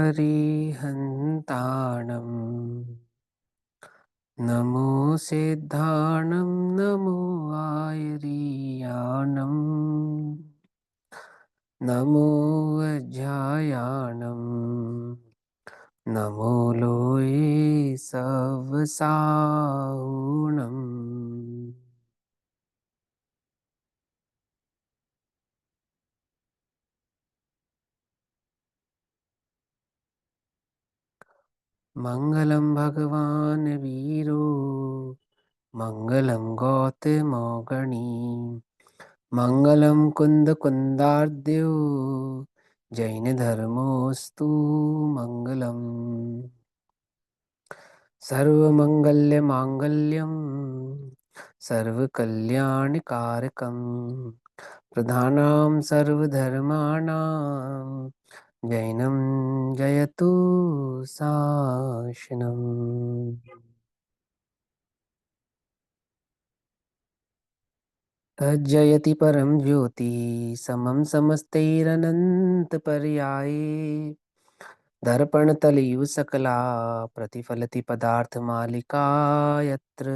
अरिहन्ताणम् नमो सिद्धाणं नमो आयरीयाणम् नमो वज्रायाणम् नमो लोये सवसाहुणम्। मंगलम भगवान वीरो मंगलम गौतमौगणी मंगलम कुंद कुंदार्द्यो जैन धर्मोस्तु मंगलम। सर्वमंगल्य मांगल्यम सर्वकल्याणकारकम प्रधानां सर्वधर्माणां जैनं जयतु शासनम्। तज्जयति परम ज्योति समं समस्तैरनन्तपर्याये दर्पणतलयु सकला प्रतिफलति पदार्थमालिका यत्र।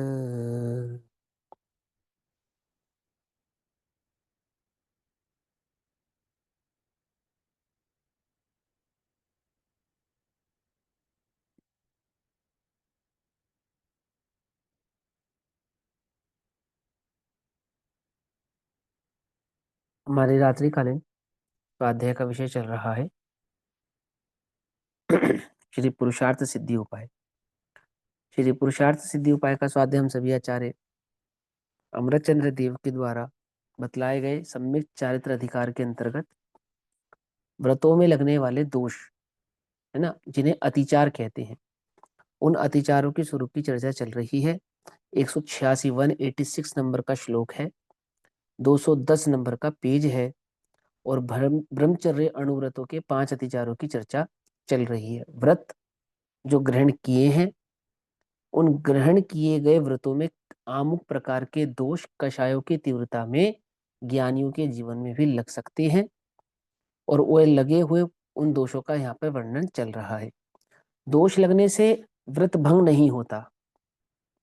हमारे रात्रिकालीन स्वाध्याय का विषय चल रहा है श्री पुरुषार्थ सिद्धि उपाय। श्री पुरुषार्थ सिद्धि उपाय का स्वाध्याय हम सभी आचार्य अमृतचंद्र देव के द्वारा बतलाए गए सम्यक चारित्र अधिकार के अंतर्गत व्रतों में लगने वाले दोष है ना, जिन्हें अतिचार कहते हैं, उन अतिचारों के स्वरूप की चर्चा चल रही है। 186 186 नंबर का श्लोक है, 210 नंबर का पेज है और ब्रह्मचर्य अणुव्रतों के 5 अतिचारों की चर्चा चल रही है। व्रत जो ग्रहण किए हैं, उन ग्रहण किए गए व्रतों में अमुक प्रकार के दोष कषायों की तीव्रता में ज्ञानियों के जीवन में भी लग सकते हैं और वो लगे हुए उन दोषों का यहाँ पे वर्णन चल रहा है। दोष लगने से व्रत भंग नहीं होता,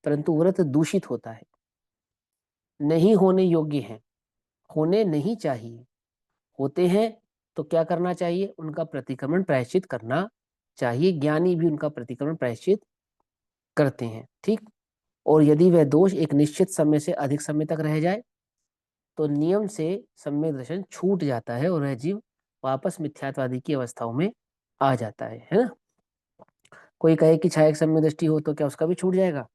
परंतु व्रत दूषित होता है, नहीं होने योग्य है, होने नहीं चाहिए। होते हैं तो क्या करना चाहिए? उनका प्रतिक्रमण प्रायश्चित करना चाहिए। ज्ञानी भी उनका प्रतिक्रमण प्रायश्चित करते हैं, ठीक। और यदि वह दोष एक निश्चित समय से अधिक समय तक रह जाए तो नियम से सम्यक दर्शन छूट जाता है और वह जीव वापस मिथ्यात्वादी की अवस्थाओं में आ जाता है ना। कोई कहे कि छायक सम्यक दृष्टि हो तो क्या उसका भी छूट जाएगा?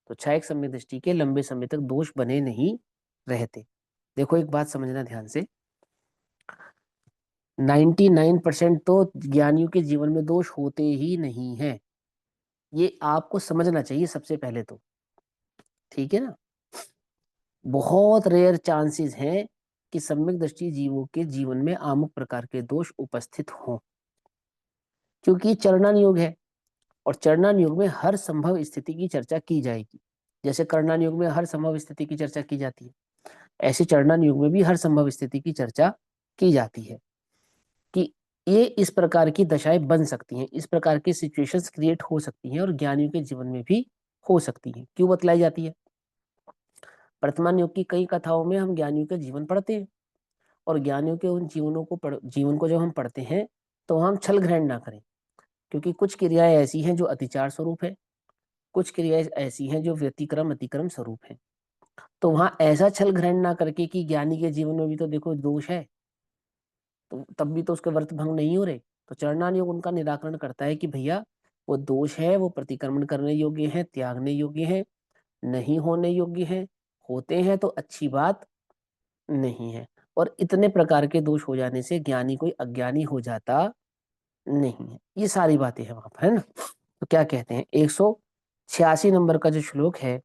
तो छायक सम्यक दृष्टि के लंबे समय तक दोष बने नहीं रहते। देखो एक बात समझना ध्यान से, 99% तो ज्ञानियों के जीवन में दोष होते ही नहीं है, ये आपको समझना चाहिए सबसे पहले तो, ठीक है ना। बहुत रेयर चांसेस हैं कि सम्यक दृष्टि जीवों के जीवन में अमुक प्रकार के दोष उपस्थित हों, क्योंकि चरणान योग है और चरणान योग में हर संभव स्थिति की चर्चा की जाएगी। जैसे कर्णान योग में हर संभव स्थिति की चर्चा की जाती है, ऐसे चरणान योग में भी हर संभव स्थिति की चर्चा की जाती है कि ये इस प्रकार की दशाएं बन सकती हैं, इस प्रकार की सिचुएशंस क्रिएट हो सकती हैं और ज्ञानियों के जीवन में भी हो सकती हैं। क्यों बतलाई जाती है? वर्तमान युग की कई कथाओं में हम ज्ञानियों के जीवन पढ़ते हैं और ज्ञानियों के उन जीवन को जब हम पढ़ते हैं तो हम छल ग्रहण ना करें, क्योंकि कुछ क्रियाएं ऐसी हैं जो अतिचार स्वरूप है, कुछ क्रियाएं ऐसी हैं जो व्यतिक्रम अतिक्रम स्वरूप है। तो वहां ऐसा छल ग्रहण ना करके कि ज्ञानी के जीवन में भी तो देखो दोष है, तो तब भी तो उसके व्रत भंग नहीं हो रहे, तो चरणान योग उनका निराकरण करता है कि भैया वो दोष है, वो प्रतिक्रमण करने योग्य है, त्यागने योग्य है, नहीं होने योग्य है, होते हैं तो अच्छी बात नहीं है। और इतने प्रकार के दोष हो जाने से ज्ञानी कोई अज्ञानी हो जाता नहीं है। ये सारी बातें हैं वहां पर, है ना। तो क्या कहते हैं, 186 नंबर का जो श्लोक है,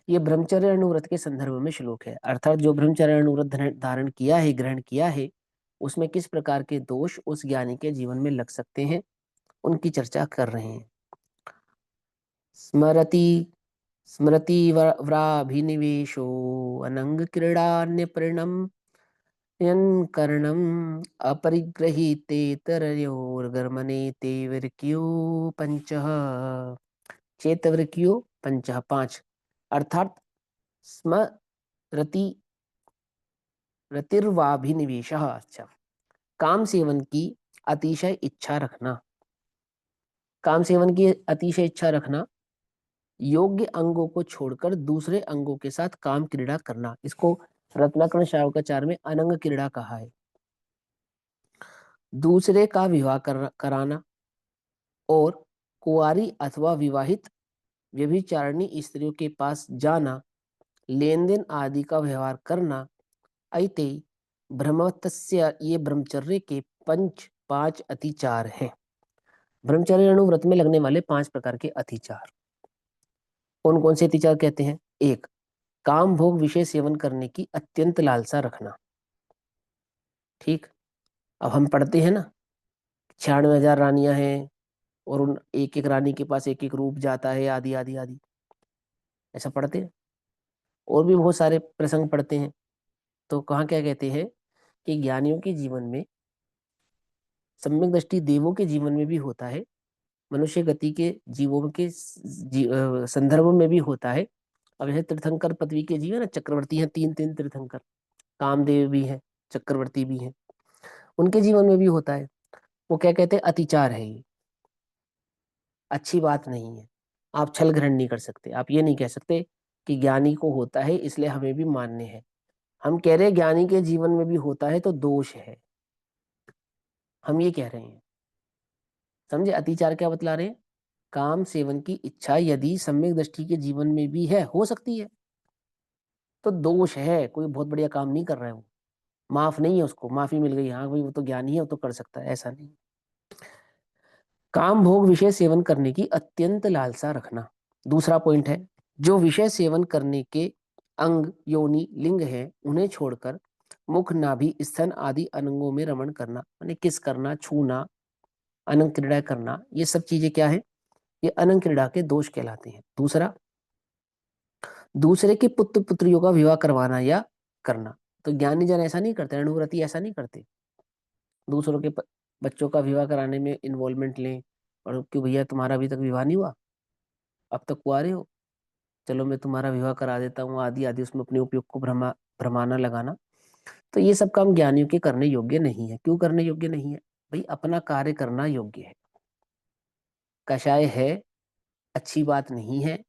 ये ब्रह्मचर्य अणुव्रत के संदर्भ में श्लोक है। अर्थात जो ब्रह्मचर्य अणुव्रत धारण किया है, ग्रहण किया है, उसमें किस प्रकार के दोष उस ज्ञानी के जीवन में लग सकते हैं, उनकी चर्चा कर रहे हैं। स्मरति स्मृति व्राभिनिवेशो अनंग क्रीड़ान्य परिणम यन् कर्णम् अपरिग्रहीतेतरयोर्गमने ते विर्क्यो पंचः। चेतवृक्यो पंचः, पांच, अर्थात स्म रति रतिर्वाभिनिवेशः। अच्छा, काम सेवन की अतिशय इच्छा रखना। काम सेवन की अतिशय इच्छा रखना, योग्य अंगों को छोड़कर दूसरे अंगों के साथ काम क्रीड़ा करना, इसको रत्नाकरण शावकाचार्य में अनंग क्रीड़ा कहा है। दूसरे का विवाह कराना और कुंवारी अथवा विवाहित व्यभिचारिणी स्त्रियों के पास जाना, लेन देन आदि का व्यवहार करना, अइते ब्रह्मतस्य, ये ब्रह्मचर्य के पांच अतिचार हैं। ब्रह्मचर्य व्रत में लगने वाले 5 प्रकार के अतिचार कौन कौन से अतिचार कहते हैं? एक, काम भोग विषय सेवन करने की अत्यंत लालसा रखना। ठीक, अब हम पढ़ते हैं ना, 96,000 रानियां हैं और उन एक एक रानी के पास एक एक रूप जाता है, आदि आदि आदि, ऐसा पढ़ते हैं। और भी बहुत सारे प्रसंग पढ़ते हैं। तो कहाँ क्या कहते हैं कि ज्ञानियों के जीवन में, सम्यक दृष्टि देवों के जीवन में भी होता है, मनुष्य गति के जीवों के संदर्भ में भी होता है। अब यह तीर्थंकर पृथ्वी के जीव है ना, चक्रवर्ती हैं, तीन तीन तीर्थंकर, कामदेव भी हैं, चक्रवर्ती भी हैं, उनके जीवन में भी होता है। वो क्या कहते हैं? अतिचार है ये, अच्छी बात नहीं है। आप छल ग्रहण नहीं कर सकते, आप ये नहीं कह सकते कि ज्ञानी को होता है इसलिए हमें भी मान्य है। हम कह रहे हैं ज्ञानी के जीवन में भी होता है तो दोष है, हम ये कह रहे हैं। समझे अतिचार क्या बतला रहे हैं? काम सेवन की इच्छा यदि सम्यक दृष्टि के जीवन में भी है, हो सकती है, तो दोष है, कोई बहुत बढ़िया काम नहीं कर रहा है वो, माफ नहीं है, उसको माफी मिल गई, हाँ भाई वो तो ज्ञानी है, वो तो कर सकता है, ऐसा नहीं। काम भोग विषय सेवन करने की अत्यंत लालसा रखना। दूसरा पॉइंट है, जो विषय सेवन करने के अंग योनि लिंग है उन्हें छोड़कर मुख नाभि स्तन आदि अंगों में रमण करना, माने किस करना, छूना, अनंग क्रीड़ा करना, ये सब चीजें क्या है? ये अनंग क्रीड़ा के दोष कहलाते हैं। दूसरा, दूसरे के पुत्र पुत्रियों का विवाह करवाना या करना। तो ज्ञानी जन ऐसा नहीं करते, अणुव्रती ऐसा नहीं करते, दूसरों के बच्चों का विवाह कराने में इन्वॉल्वमेंट लें, और क्यों भैया तुम्हारा अभी तक विवाह नहीं हुआ, अब तक कुंवारे हो, चलो मैं तुम्हारा विवाह करा देता हूँ, आदि आदि, उसमें अपने उपयोग को भ्रमाना लगाना। तो ये सब काम ज्ञानियों के करने योग्य नहीं है। क्यों करने योग्य नहीं है? भाई अपना कार्य करना योग्य है। कषाय है, अच्छी बात नहीं है,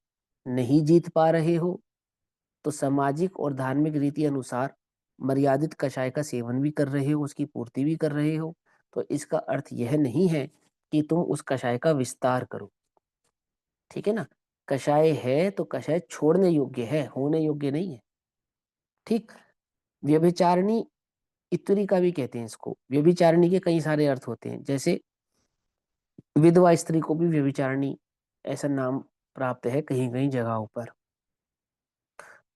नहीं जीत पा रहे हो तो सामाजिक और धार्मिक रीति अनुसार मर्यादित कषाय का सेवन भी कर रहे हो, उसकी पूर्ति भी कर रहे हो, तो इसका अर्थ यह नहीं है कि तुम उस कषाय का विस्तार करो। ठीक है ना? कषाय है तो कषाय छोड़ने योग्य है, होने योग्य नहीं है। ठीक, व्यभिचारिणी इत्तरी का भी कहते हैं इसको। व्यभिचारिणी के कई सारे अर्थ होते हैं, जैसे विधवा स्त्री को भी व्यभिचारिणी ऐसा नाम प्राप्त है कहीं कहीं जगहों पर।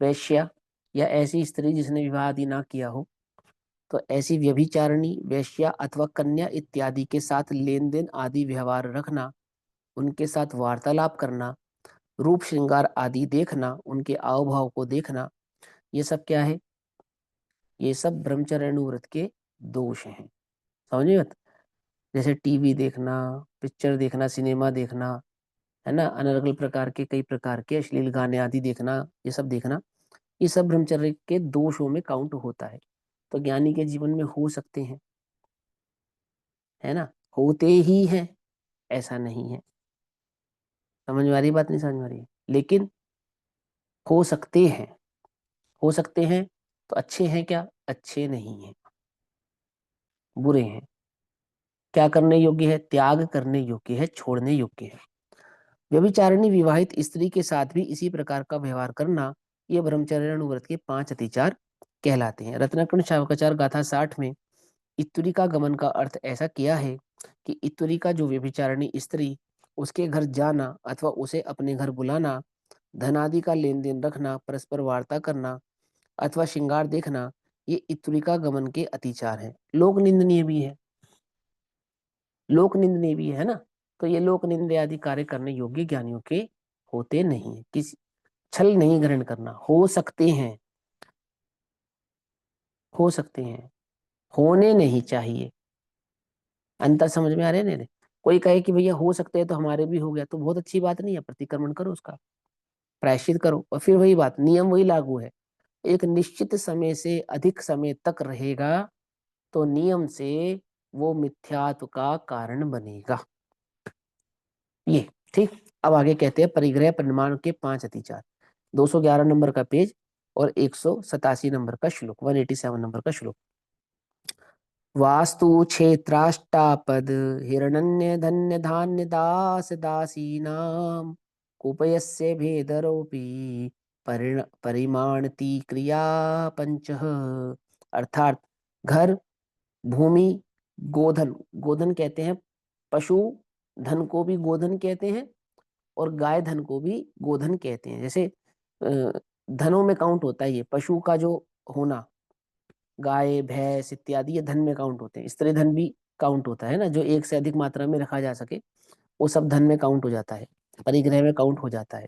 वैश्या, या ऐसी स्त्री जिसने विवाह आदि ना किया हो, तो ऐसी व्यभिचारिणी, वैश्या अथवा कन्या इत्यादि के साथ लेन देन आदि व्यवहार रखना, उनके साथ वार्तालाप करना, रूप श्रृंगार आदि देखना, उनके आव भाव को देखना, ये सब क्या है? ये सब ब्रह्मचर्यानुव्रत के दोष हैं। समझिए मत, जैसे टीवी देखना, पिक्चर देखना, सिनेमा देखना, है ना, अनर्गल प्रकार के, कई प्रकार के अश्लील गाने आदि देखना, ये सब देखना, ये सब ब्रह्मचर्य के दोषों में काउंट होता है। तो ज्ञानी के जीवन में हो सकते हैं, है ना, होते ही हैं, ऐसा नहीं है। समझ में आ रही बात? नहीं समझ में आ रही है? लेकिन हो सकते हैं, हो सकते हैं, तो अच्छे हैं क्या? अच्छे नहीं हैं, बुरे हैं। क्या करने योग्य है? त्याग करने योग्य है, छोड़ने योग्य है। व्यभिचारिणी विवाहित स्त्री के साथ भी इसी प्रकार का व्यवहार करना, ये ब्रह्मचर्यानुव्रत के 5 अतिचार कहलाते हैं। रत्नाकरण शावकाचार गाथा 60 में इत्तुरी का गमन का अर्थ ऐसा किया है कि इत्तुरी का जो व्यभिचारिणी स्त्री, उसके घर जाना अथवा उसे अपने घर बुलाना, धनादि का लेन देन रखना, परस्पर वार्ता करना अथवा श्रृंगार देखना, ये इत्तुरी का गमन के अतिचार है। लोक निंदनीय भी है, लोक निंदनीय भी है ना। तो ये लोक निंदे आदि कार्य करने योग्य ज्ञानियों के होते नहीं है। किसी छल नहीं ग्रहण करना, हो सकते हैं, हो सकते हैं, होने नहीं चाहिए। अंतर समझ में आ रहे हैं? नहीं, कोई कहे कि भैया हो सकते हैं तो हमारे भी हो गया, तो बहुत अच्छी बात नहीं है, प्रतिक्रमण करो उसका, प्रायश्चित करो, और फिर वही बात, नियम वही लागू है। एक निश्चित समय से अधिक समय तक रहेगा तो नियम से वो मिथ्यात्व का कारण बनेगा। ये ठीक। अब आगे कहते हैं परिग्रह परिमाण के 5 अतिचार। 211 नंबर का पेज और 187 नंबर का श्लोक, 187 नंबर का श्लोक। वास्तु क्षेत्राष्टापद हिरण्य धन्य धान्य दास दासीनाम कुपयस्य भेदरोपी परिमाणति क्रिया पंचः। अर्थात घर, भूमि, गोधन, गोधन कहते हैं पशु धन को भी गोधन कहते हैं, और गाय धन को भी गोधन कहते हैं। जैसे धनों में काउंट होता है ये पशु का जो होना, गाय भैंस इत्यादि ये धन में काउंट होते हैं। स्त्री धन भी काउंट होता है ना, जो एक से अधिक मात्रा में रखा जा सके, वो सब धन में काउंट हो जाता है, परिग्रह में काउंट हो जाता है।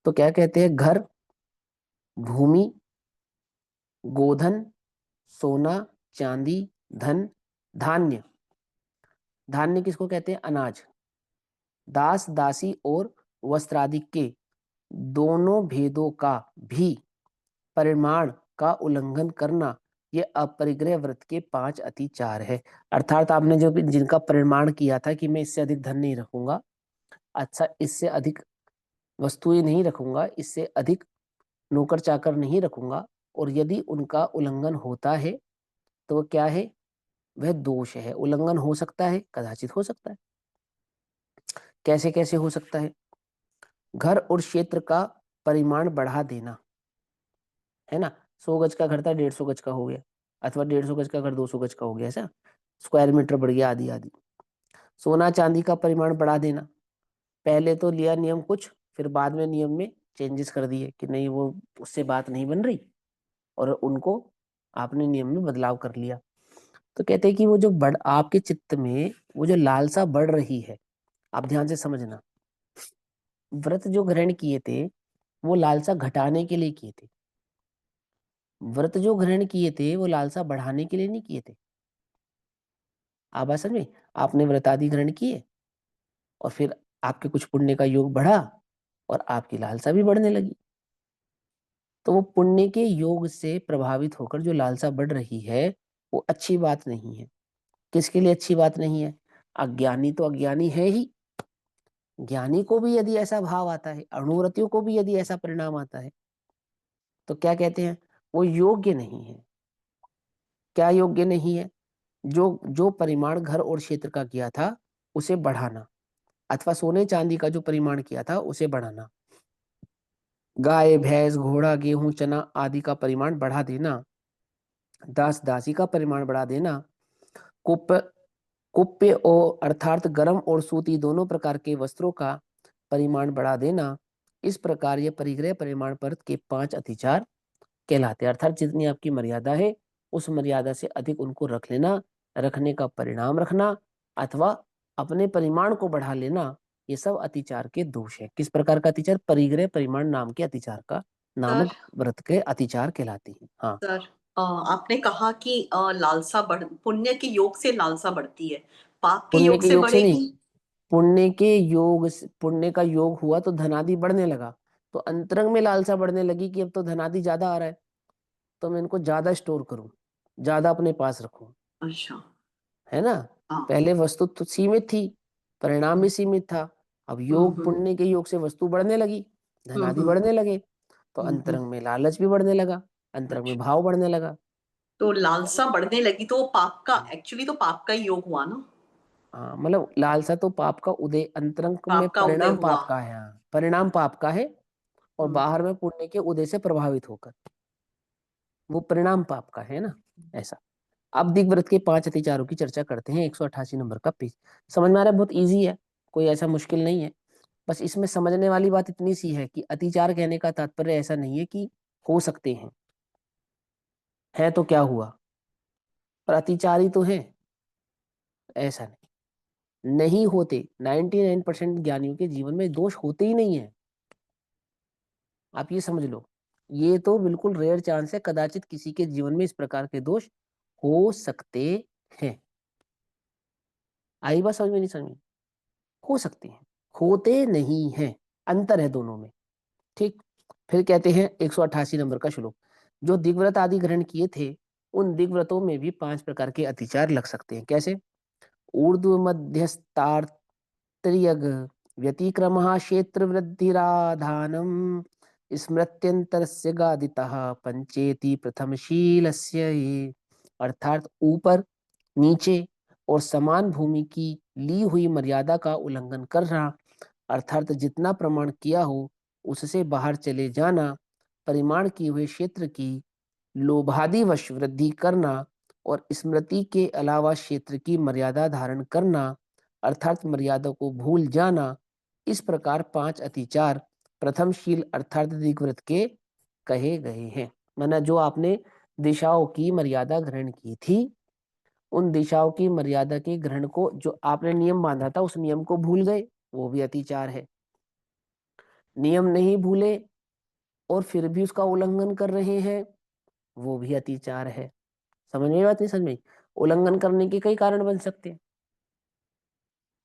तो क्या कहते हैं, घर, भूमि, गोधन, सोना, चांदी, धन, धान्य, धान्य किसको कहते हैं, अनाज, दास दासी और वस्त्रादि के दोनों भेदों का भी परिमाण का उल्लंघन करना, ये अपरिग्रह व्रत के 5 अतिचार है। अर्थात आपने जो भी जिनका परिमाण किया था कि मैं इससे अधिक धन नहीं रखूंगा, अच्छा इससे अधिक वस्तुएं नहीं रखूंगा, इससे अधिक नौकर चाकर नहीं रखूंगा, और यदि उनका उल्लंघन होता है तो वो क्या है, वह दोष है। उल्लंघन हो सकता है, कदाचित हो सकता है। कैसे कैसे हो सकता है, घर और क्षेत्र का परिमाण बढ़ा देना, है ना। 100 गज का घर था 150 गज का हो गया, अथवा 150 गज का घर 200 गज का हो गया, ऐसा स्क्वायर मीटर बढ़ गया, आदि आदि। सोना चांदी का परिमाण बढ़ा देना, पहले तो लिया नियम कुछ, फिर बाद में नियम में चेंजेस कर दिए कि नहीं वो उससे बात नहीं बन रही, और उनको आपने नियम में बदलाव कर लिया। तो कहते हैं कि वो जो बढ़ आपके चित्त में वो जो लालसा बढ़ रही है, आप ध्यान से समझना, व्रत जो ग्रहण किए थे वो लालसा घटाने के लिए किए थे। व्रत जो ग्रहण किए थे वो लालसा बढ़ाने के लिए नहीं किए थे। आप बात समझ में, आपने व्रत आदि ग्रहण किए और फिर आपके कुछ पुण्य का योग बढ़ा और आपकी लालसा भी बढ़ने लगी। तो वो पुण्य के योग से प्रभावित होकर जो लालसा बढ़ रही है वो अच्छी बात नहीं है। किसके लिए अच्छी बात नहीं है, अज्ञानी तो अज्ञानी है ही, ज्ञानी को भी यदि ऐसा भाव आता है, अणुव्रतियों को भी यदि ऐसा परिणाम आता है, तो क्या कहते हैं, वो योग्य नहीं है। क्या योग्य नहीं है, जो जो परिमाण घर और क्षेत्र का किया था उसे बढ़ाना, अथवा सोने चांदी का जो परिमाण किया था उसे बढ़ाना, गाय भैंस घोड़ा गेहूं चना आदि का परिमाण बढ़ा देना, दास दासी का परिमाण बढ़ा देना, कुप्य कुप्य और अर्थात गर्म और सूती दोनों प्रकार के वस्त्रों का परिमाण बढ़ा देना, इस प्रकार ये परिग्रह परिमाण पर के 5 अतिचार कहलाते हैं। अर्थात जितनी आपकी मर्यादा है उस मर्यादा से अधिक उनको रख लेना, रखने का परिणाम रखना, अथवा अपने परिमाण को बढ़ा लेना, ये सब अतिचार के दोष है। किस प्रकार का अतिचार, परिग्रह परिमाण नाम के अतिचार का, सर नामक व्रत के अतिचार कहलाते हैं। हाँ, सर आपने कहा कि लालसा बढ़ पुण्य के योग से लालसा बढ़ती है, पाप के पुण्य योग के से योग से नहीं, बढ़ेगी। पुण्य का योग हुआ तो धनादि बढ़ने लगा, तो अंतरंग में लालसा बढ़ने लगी कि अब तो धनादि ज्यादा आ रहा है, तो मैं इनको ज्यादा स्टोर करूं, ज्यादा अपने पास रखूं, अच्छा। है ना। हाँ। पहले वस्तु तो सीमित थी, परिणाम भी सीमित था, अब योग हम्म। पुण्य के योग से वस्तु बढ़ने लगी, धनादि हम्म। बढ़ने लगे, तो हम्म। अंतरंग में लालच भी बढ़ने लगा, अंतरंग में अच्छा, भाव बढ़ने लगा। तो लालसा बढ़ने लगी तो वो पाप का, एक्चुअली तो पाप का ही योग हुआ ना। हाँ, मतलब लालसा तो पाप का उदय, अंतरंग में पाप का उदय परिणाम हुआ। पाप का है, हाँ परिणाम पाप का है, और हम्म। बाहर में पुण्य के उदय से प्रभावित होकर वो परिणाम पाप का है ना, ऐसा। अब दिग्व्रत के 5 अतिचारों की चर्चा करते हैं, 188 नंबर का पेज। समझ में आ रहा है, बहुत इजी है, कोई ऐसा मुश्किल नहीं है। बस इसमें समझने वाली बात इतनी सी है कि अतिचार कहने का तात्पर्य ऐसा नहीं है कि हो सकते हैं, है तो क्या हुआ, पर अतिचारी तो है, ऐसा नहीं, नहीं होते। 99% ज्ञानियों के जीवन में दोष होते ही नहीं है, आप ये समझ लो। ये तो बिल्कुल रेयर चांस है, कदाचित किसी के जीवन में इस प्रकार के दोष हो सकते हैं। आई बात समझ में? नहीं समझ में? हो सकते हैं, होते नहीं हैं, अंतर है दोनों में। ठीक। फिर कहते हैं 188 नंबर का श्लोक, जो दिग्व्रत आदि ग्रहण किए थे उन दिग्व्रतों में भी 5 प्रकार के अतिचार लग सकते हैं। कैसे? ऊर्ध्व मध्यस्तार्थ त्रियग व्यतिक्रमः क्षेत्र वृद्धिराधानम स्मृत्यंतरस्य गादितः पंचेति प्रथमशीलस्य ये। अर्थात ऊपर, नीचे और समान भूमि की ली हुई मर्यादा का उल्लंघन करना, अर्थात जितना प्रमाण किया हो उससे बाहर चले जाना, परिमाण किए हुए क्षेत्र की लोभादिवश वृद्धि करना और स्मृति के अलावा क्षेत्र की मर्यादा धारण करना, अर्थात मर्यादा को भूल जाना, इस प्रकार 5 अतिचार प्रथमशील अर्थात दिग्व्रत के कहे गए हैं। माना जो आपने दिशाओं की मर्यादा ग्रहण की थी, उन दिशाओं की मर्यादा के ग्रहण को जो आपने नियम बांधा था उस नियम को भूल गए, वो भी अतिचार है। नियम नहीं भूले और फिर भी उसका उल्लंघन कर रहे हैं, वो भी अतिचार है। समझ में बात? नहीं समझ में? उल्लंघन करने के कई कारण बन सकते हैं,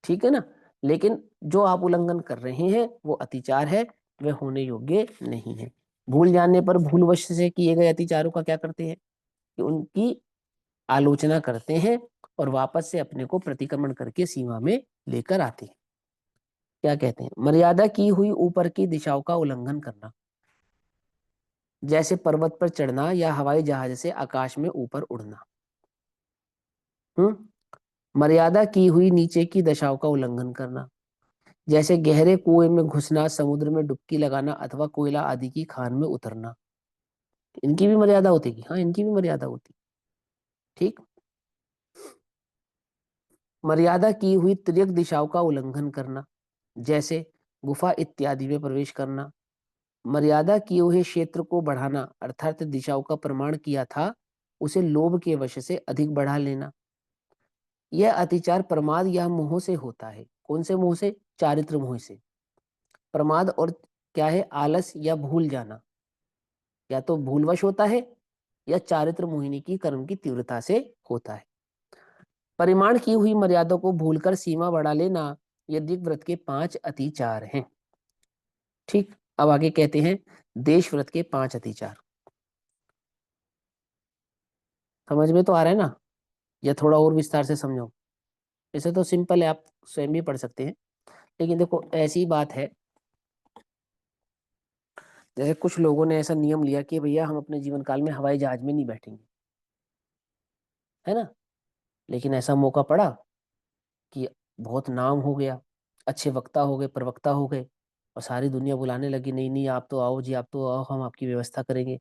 ठीक है ना, लेकिन जो आप उल्लंघन कर रहे हैं वो अतिचार है, वह होने योग्य नहीं है। भूल जाने पर भूलवश से किए गए अतिचारों का क्या करते हैं कि उनकी आलोचना करते हैं और वापस से अपने को प्रतिक्रमण करके सीमा में लेकर आते हैं। क्या कहते हैं? मर्यादा की हुई ऊपर की दिशाओं का उल्लंघन करना, जैसे पर्वत पर चढ़ना या हवाई जहाज से आकाश में ऊपर उड़ना। मर्यादा की हुई नीचे की दशाओं का उल्लंघन करना, जैसे गहरे कुएं में घुसना, समुद्र में डुबकी लगाना अथवा कोयला आदि की खान में उतरना। इनकी भी मर्यादा होती है? हाँ, इनकी भी मर्यादा होती। ठीक। मर्यादा की हुई तिर्यक दिशाओं का उल्लंघन करना, जैसे गुफा इत्यादि में प्रवेश करना। मर्यादा किए हुए क्षेत्र को बढ़ाना, अर्थात दिशाओं का प्रमाण किया था उसे लोभ के वश से अधिक बढ़ा लेना। यह अतिचार प्रमाद या मोह से होता है। कौन से मोह से? चारित्र मोह से। प्रमाद और क्या है? आलस या भूल जाना, या तो भूलवश होता है या चारित्र मोहिनी की कर्म की तीव्रता से होता है। परिमाण की हुई मर्यादा को भूलकर सीमा बढ़ा लेना, ये दिग्व्रत के 5 अतिचार हैं। ठीक। अब आगे कहते हैं देश व्रत के 5 अतिचार। समझ में तो आ रहा है ना, या थोड़ा और विस्तार से समझो? ऐसे तो सिंपल है, आप स्वयं भी पढ़ सकते हैं, लेकिन देखो ऐसी बात है, जैसे कुछ लोगों ने ऐसा नियम लिया कि भैया हम अपने जीवन काल में हवाई जहाज में नहीं बैठेंगे, है ना। लेकिन ऐसा मौका पड़ा कि बहुत नाम हो गया, अच्छे वक्ता हो गए, प्रवक्ता हो गए, और सारी दुनिया बुलाने लगी, नहीं नहीं आप तो आओ जी, आप तो आओ, हम आपकी व्यवस्था करेंगे,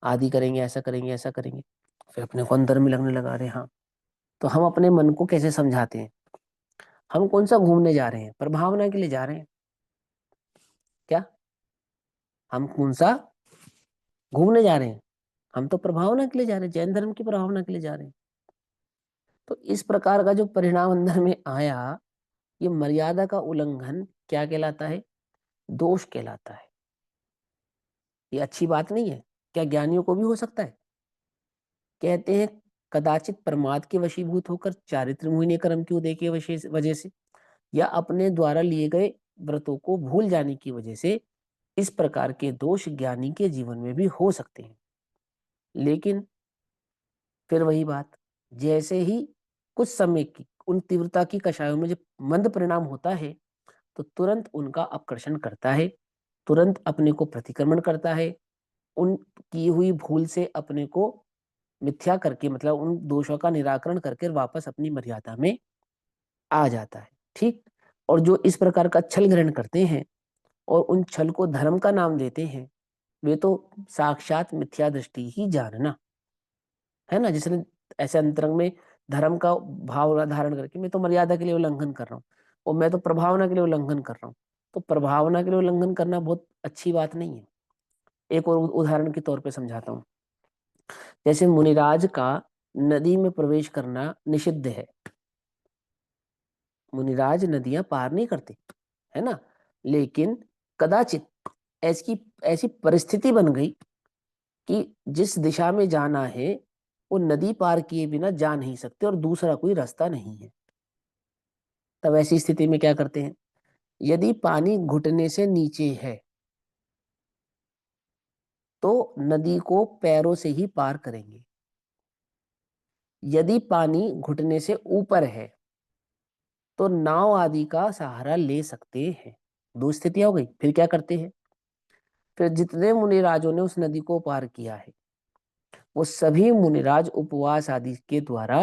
आदि करेंगे, ऐसा करेंगे, ऐसा करेंगे। फिर अपने को अंदर में लगने लगा, अरे हाँ, तो हम अपने मन को कैसे समझाते हैं? हम कौन सा घूमने जा रहे हैं? प्रभावना के लिए जा रहे हैं क्या? हम कौन सा घूमने जा रहे हैं? हम तो प्रभावना के लिए जा रहे हैं, जैन धर्म की प्रभावना के लिए जा रहे हैं। तो इस प्रकार का जो परिणाम अंदर में आया, ये मर्यादा का उल्लंघन क्या कहलाता है? दोष कहलाता है। ये अच्छी बात नहीं है। क्या ज्ञानियों को भी हो सकता है? कहते हैं कदाचित प्रमाद के वशीभूत होकर, चारित्र मोहिनी कर्म की उदय की वजह से, या अपने द्वारा लिए गए व्रतों को भूल जाने की वजह से, इस प्रकार के दोष ज्ञानी के जीवन में भी हो सकते हैं। लेकिन फिर वही बात, जैसे ही कुछ समय की उन तीव्रता की कषायों में जब मंद परिणाम होता है, तो तुरंत उनका अपकर्षण करता है, तुरंत अपने को प्रतिक्रमण करता है, उन की हुई भूल से अपने को मिथ्या करके, मतलब उन दोषों का निराकरण करके वापस अपनी मर्यादा में आ जाता है। ठीक। और जो इस प्रकार का छल ग्रहण करते हैं और उन छल को धर्म का नाम देते हैं, वे तो साक्षात मिथ्या दृष्टि ही जानना, है ना। जिसने ऐसे अंतरंग में धर्म का भाव धारण करके मैं तो मर्यादा के लिए उल्लंघन कर रहा हूँ और मैं तो प्रभावना के लिए उल्लंघन कर रहा हूँ, तो प्रभावना के लिए उल्लंघन करना बहुत अच्छी बात नहीं है। एक और उदाहरण के तौर पे समझाता हूँ। जैसे मुनिराज का नदी में प्रवेश करना निषिद्ध है, मुनिराज नदियां पार नहीं करते, है ना। लेकिन कदाचित ऐसी ऐसी परिस्थिति बन गई कि जिस दिशा में जाना है वो नदी पार किए बिना जा नहीं सकते और दूसरा कोई रास्ता नहीं है। तब ऐसी स्थिति में क्या करते हैं? यदि पानी घुटने से नीचे है तो नदी को पैरों से ही पार करेंगे। यदि पानी घुटने से ऊपर है तो नाव आदि का सहारा ले सकते हैं। दो स्थितियां हो गई। फिर क्या करते हैं? फिर जितने मुनिराजों ने उस नदी को पार किया है वो सभी मुनिराज उपवास आदि के द्वारा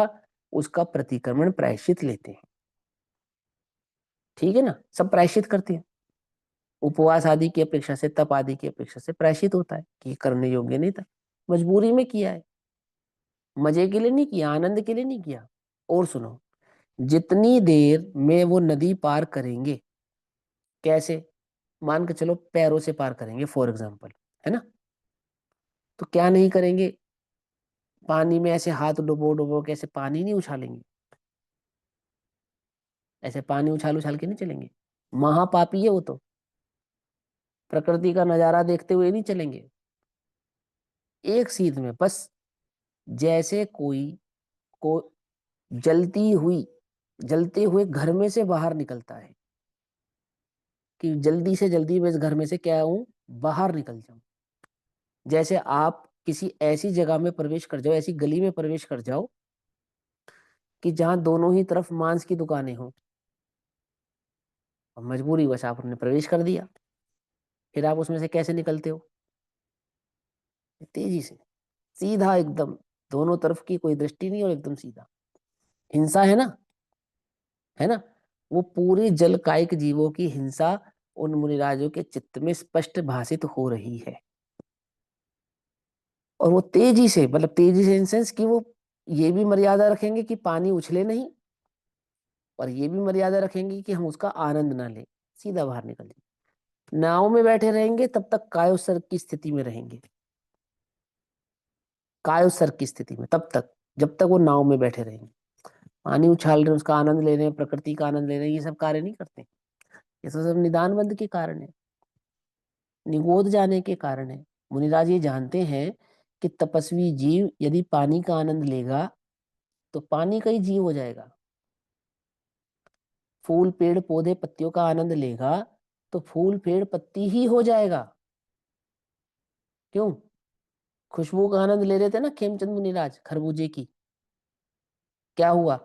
उसका प्रतिक्रमण प्रायश्चित लेते हैं। ठीक है ना? सब प्रायश्चित करते हैं। उपवास आदि की अपेक्षा से, तप आदि की अपेक्षा से प्रायश्चित होता है कि ये करने योग्य नहीं था, मजबूरी में किया है, मजे के लिए नहीं किया, आनंद के लिए नहीं किया। और सुनो, जितनी देर में वो नदी पार करेंगे, कैसे? मान के चलो पैरों से पार करेंगे फॉर एग्जाम्पल, है ना? तो क्या नहीं करेंगे? पानी में ऐसे हाथ डुबो डुबो के ऐसे पानी नहीं उछालेंगे, ऐसे पानी उछाल उछाल के नहीं चलेंगे। महापापी है वो तो। प्रकृति का नजारा देखते हुए नहीं चलेंगे, एक सीध में बस। जैसे कोई को जलते हुए घर में से बाहर निकलता है कि जल्दी से जल्दी मैं इस घर में से क्या हूं, बाहर निकल जाऊं। जैसे आप किसी ऐसी जगह में प्रवेश कर जाओ, ऐसी गली में प्रवेश कर जाओ कि जहां दोनों ही तरफ मांस की दुकानें हों, और मजबूरी वश आपने प्रवेश कर दिया, फिर आप उसमें से कैसे निकलते हो? तेजी से, सीधा एकदम, दोनों तरफ की कोई दृष्टि नहीं और एकदम सीधा। हिंसा है ना, है ना? वो पूरी जल कायिक जीवों की हिंसा उन मुनिराजों के चित्त में स्पष्ट भाषित हो रही है। और वो तेजी से, मतलब तेजी से इन सेंस कि वो ये भी मर्यादा रखेंगे कि पानी उछले नहीं, और ये भी मर्यादा रखेंगे कि हम उसका आनंद ना लें, सीधा बाहर निकल जाए। नाव में बैठे रहेंगे तब तक कायोत्सर्ग की स्थिति में रहेंगे, कायोत्सर्ग की स्थिति में तब तक, जब तक वो नाव में बैठे रहेंगे। पानी उछाल रहे हैं, उसका आनंद ले रहे हैं, प्रकृति का आनंद ले रहे हैं, ये सब कार्य नहीं करते। ये सब निदान बंध के कारण है, निगोद जाने के कारण है। मुनिराज ये जानते हैं कि तपस्वी जीव यदि पानी का आनंद लेगा तो पानी का ही जीव हो जाएगा। फूल पेड़ पौधे पत्तियों का आनंद लेगा तो फूल पेड़ पत्ती ही हो जाएगा। क्यों? खुशबू का आनंद ले रहे थे ना खेमचंद मुनिराज खरबूजे की, क्या हुआ?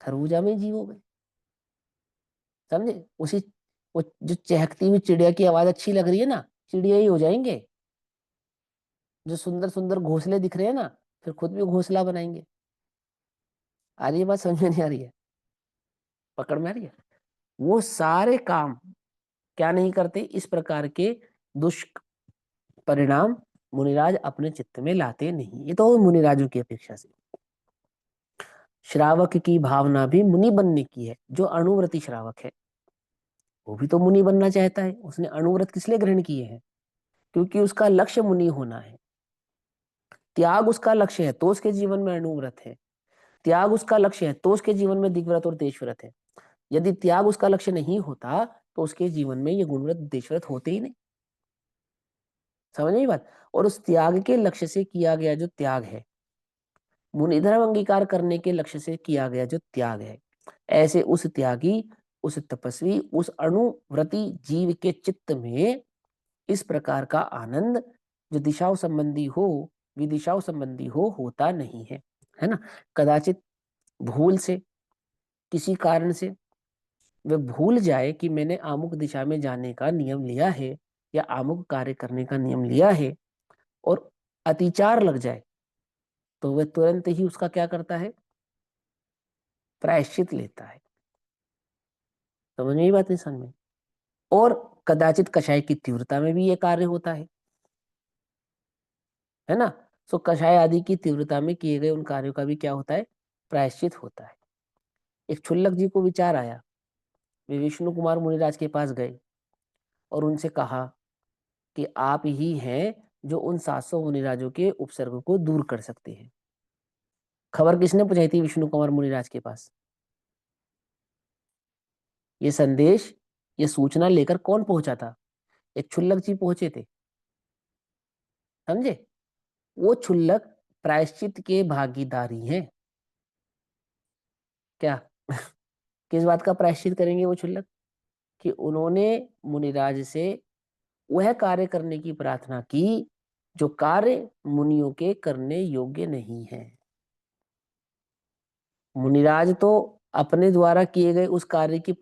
खरबूजा में ही जीव हो गए। समझे? उसी, वो जो चहकती हुई चिड़िया की आवाज अच्छी लग रही है ना, चिड़िया ही हो जाएंगे। जो सुंदर सुंदर घोंसले दिख रहे हैं ना, फिर खुद भी घोंसला बनाएंगे। आ रही है बात? समझ में नहीं आ रही है? पकड़ में आ रही है? वो सारे काम क्या नहीं करते, इस प्रकार के दुष्परिणाम मुनिराज अपने चित्त में लाते नहीं। ये तो मुनिराजों की अपेक्षा से। श्रावक की भावना भी मुनि बनने की है। जो अणुव्रती श्रावक है वो भी तो मुनि बनना चाहता है। उसने अणुव्रत किस लिए ग्रहण किए हैं? क्योंकि उसका लक्ष्य मुनि होना है। त्याग उसका लक्ष्य है तो उसके जीवन में अणुव्रत है। त्याग उसका लक्ष्य है तो उसके जीवन में दिग्व्रत और देशव्रत है। यदि त्याग उसका लक्ष्य नहीं होता तो उसके जीवन में ये गुणव्रत देशव्रत होते ही नहीं। समझ नहीं बात? और उस त्याग के लक्ष्य से किया गया जो त्याग है, मुनिधर्म अंगीकार करने के लक्ष्य से किया गया जो त्याग है, ऐसे उस त्यागी, उस तपस्वी, उस अणुव्रती जीव के चित्त में इस प्रकार का आनंद जो दिशाओं संबंधी हो, विदिशाओं संबंधी हो, होता नहीं है ना? कदाचित भूल से, किसी कारण से वह भूल जाए कि मैंने आमुक दिशा में जाने का नियम लिया है या आमुक कार्य करने का नियम लिया है, और अतिचार लग जाए तो वह तुरंत ही उसका क्या करता है? प्रायश्चित लेता है। समझ में ये बात? नहीं समझ में? और कदाचित कषाय की तीव्रता में भी ये कार्य होता है ना? सो कषाय आदि की तीव्रता में किए गए उन कार्यों का भी क्या होता है? प्रायश्चित होता है। एक क्षुल्लक जी को विचार आया, वे विष्णु कुमार मुनिराज के पास गए और उनसे कहा कि आप ही हैं जो उन 700 मुनिराजों के उपसर्ग को दूर कर सकते हैं। खबर किसने पहुंचाई थी विष्णु कुमार मुनिराज के पास? ये संदेश, ये सूचना लेकर कौन पहुंचा था? एक क्षुल्लक जी पहुंचे थे। समझे? वो क्षुल्लक प्रायश्चित के भागीदारी हैं। क्या? किस बात का प्रायश्चित करेंगे वो क्षुल्लक? कि उन्होंने मुनिराज से वह कार्य करने की प्रार्थना की जो कार्य मुनियों के करने योग्य नहीं है। मुनिराज तो अपने द्वारा किए गए उस कार्य की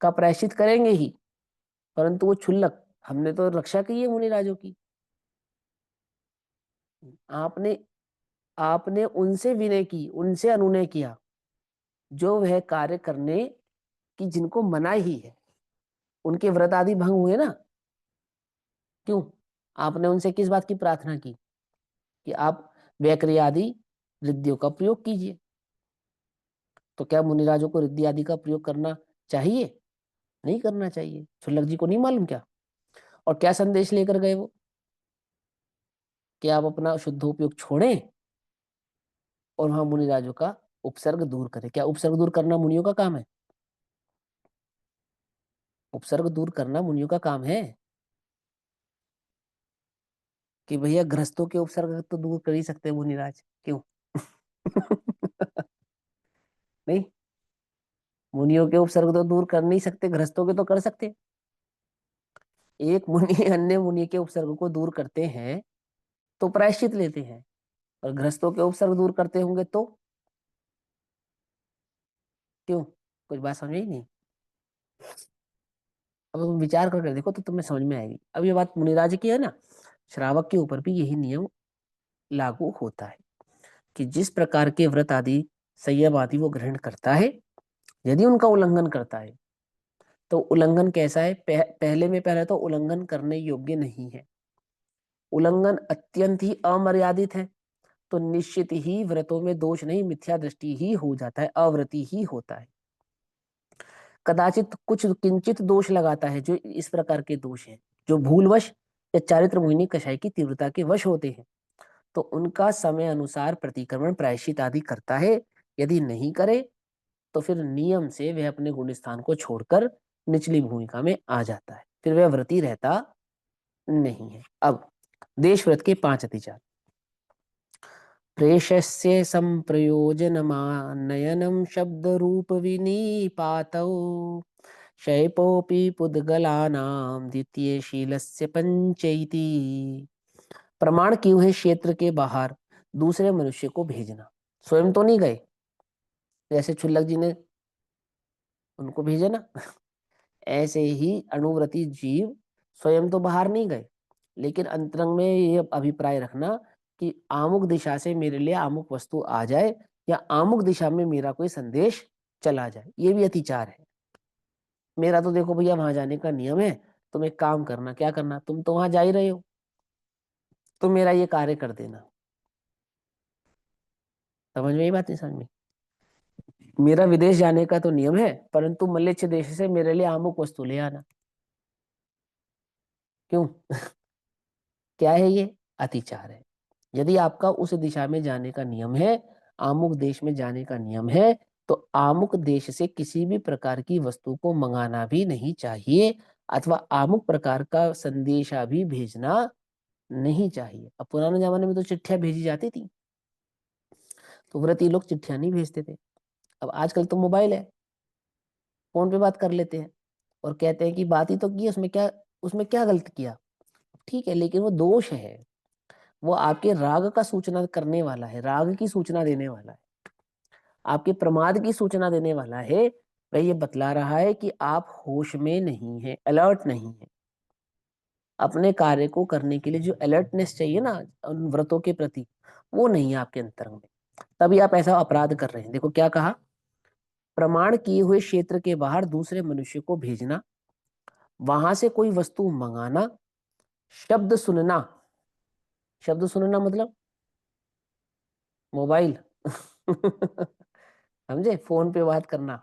का प्रायश्चित करेंगे ही, परंतु वो क्षुल्लक, हमने तो रक्षा की है मुनिराजों की। आपने आपने उनसे विनय की, उनसे अनुनय किया जो वह कार्य करने की जिनको मनाही ही है। उनके व्रत आदि भंग हुए ना। क्यों? आपने उनसे किस बात की प्रार्थना की? कि आप वैक्रिय आदि रिद्धियों का प्रयोग कीजिए। तो क्या मुनिराजों को रिद्धि आदि का प्रयोग करना चाहिए? नहीं करना चाहिए। क्षुल्लक जी को नहीं मालूम क्या? और क्या संदेश लेकर गए वो? कि आप अपना शुद्धोपयोग छोड़ें और वहां मुनिराजों का उपसर्ग दूर करें। क्या उपसर्ग दूर करना मुनियों का काम है? उपसर्ग दूर करना मुनियों का काम है। कि भैया गृहस्थों के उपसर्ग तो दूर कर ही सकते हैं मुनिराज, क्यों? नहीं, मुनियों के उपसर्ग तो दूर कर नहीं सकते, गृहस्थों के तो कर सकते। एक मुनि अन्य मुनि के उपसर्ग को दूर करते हैं तो प्रायश्चित लेते हैं, और गृहस्थों के उपसर्ग दूर करते होंगे तो क्यों? कुछ बात समझ ही नहीं। अब तुम विचार करके देखो तो तुम्हें समझ में आएगी। अब ये बात मुनिराज की है ना, श्रावक के ऊपर भी यही नियम लागू होता है कि जिस प्रकार के व्रत आदि, संयम आदि वो ग्रहण करता है, यदि उनका उल्लंघन करता है तो उल्लंघन कैसा है? पहले में पहले तो उल्लंघन करने योग्य नहीं है। उल्लंघन अत्यंत ही अमर्यादित है तो निश्चित ही व्रतों में दोष नहीं, मिथ्या दृष्टि ही हो जाता है, अव्रति ही होता है। कदाचित कुछ किंचित दोष लगाता है जो इस प्रकार के दोष हैं, जो भूलवश या चारित्र मोहिनी कषाय की तीव्रता के वश होते हैं, तो उनका समय अनुसार प्रतिक्रमण प्रायश्चित आदि करता है। यदि नहीं करे तो फिर नियम से वह अपने गुण स्थान को छोड़कर निचली भूमिका में आ जाता है, फिर वह व्रती रहता नहीं है। अब देशव्रत के 5 अतिचार। प्रेषस्य संप्रयोजनमानयनं शब्दरूपविनिपातौ शैपोऽपि पुद्गलानां द्वितीयशीलस्य पंचैति। प्रमाण किए हुए क्षेत्र के बाहर दूसरे मनुष्य को भेजना। स्वयं तो नहीं गए, जैसे क्षुल्लक जी ने उनको भेजे ना, ऐसे ही अणुव्रती जीव स्वयं तो बाहर नहीं गए, लेकिन अंतरंग में ये अभिप्राय रखना कि आमुक दिशा से मेरे लिए आमुक वस्तु आ जाए, या आमुक दिशा में मेरा कोई संदेश चला जाए, ये भी अतिचार है। मेरा तो देखो भैया वहां जाने का नियम है, तुम एक काम करना, क्या करना, तुम तो वहां जा ही रहे हो, तुम मेरा ये कार्य कर देना। समझ में, ये बात नहीं समझ में? मेरा विदेश जाने का तो नियम है, परंतु मलेच्छ देश से मेरे लिए आमुक वस्तु ले आना। क्यों? क्या है ये? अतिचार है। यदि आपका उस दिशा में जाने का नियम है, आमुक देश में जाने का नियम है, तो आमुक देश से किसी भी प्रकार की वस्तु को मंगाना भी नहीं चाहिए, अथवा आमुक प्रकार का संदेशा भी भेजना नहीं चाहिए। अब पुराने जमाने में तो चिट्ठियां भेजी जाती थी, तो व्रती लोग चिट्ठियां नहीं भेजते थे। अब आजकल तो मोबाइल है, फोन पे बात कर लेते हैं और कहते हैं कि बात ही तो की, उसमें क्या गलत किया? ठीक है, लेकिन वो दोष है, वो आपके राग का सूचना करने वाला है, राग की सूचना देने वाला है, आपके प्रमाद की सूचना देने वाला है। वह ये बतला रहा है कि आप होश में नहीं है, अलर्ट नहीं है। अपने कार्य को करने के लिए जो अलर्टनेस चाहिए ना उन व्रतों के प्रति, वो नहीं है आपके अंतरंग में, तभी आप ऐसा अपराध कर रहे हैं। देखो क्या कहा, प्रमाण किए हुए क्षेत्र के बाहर दूसरे मनुष्य को भेजना, वहां से कोई वस्तु मंगाना, शब्द सुनना। शब्द सुनना मतलब मोबाइल। समझे? फोन पे बात करना,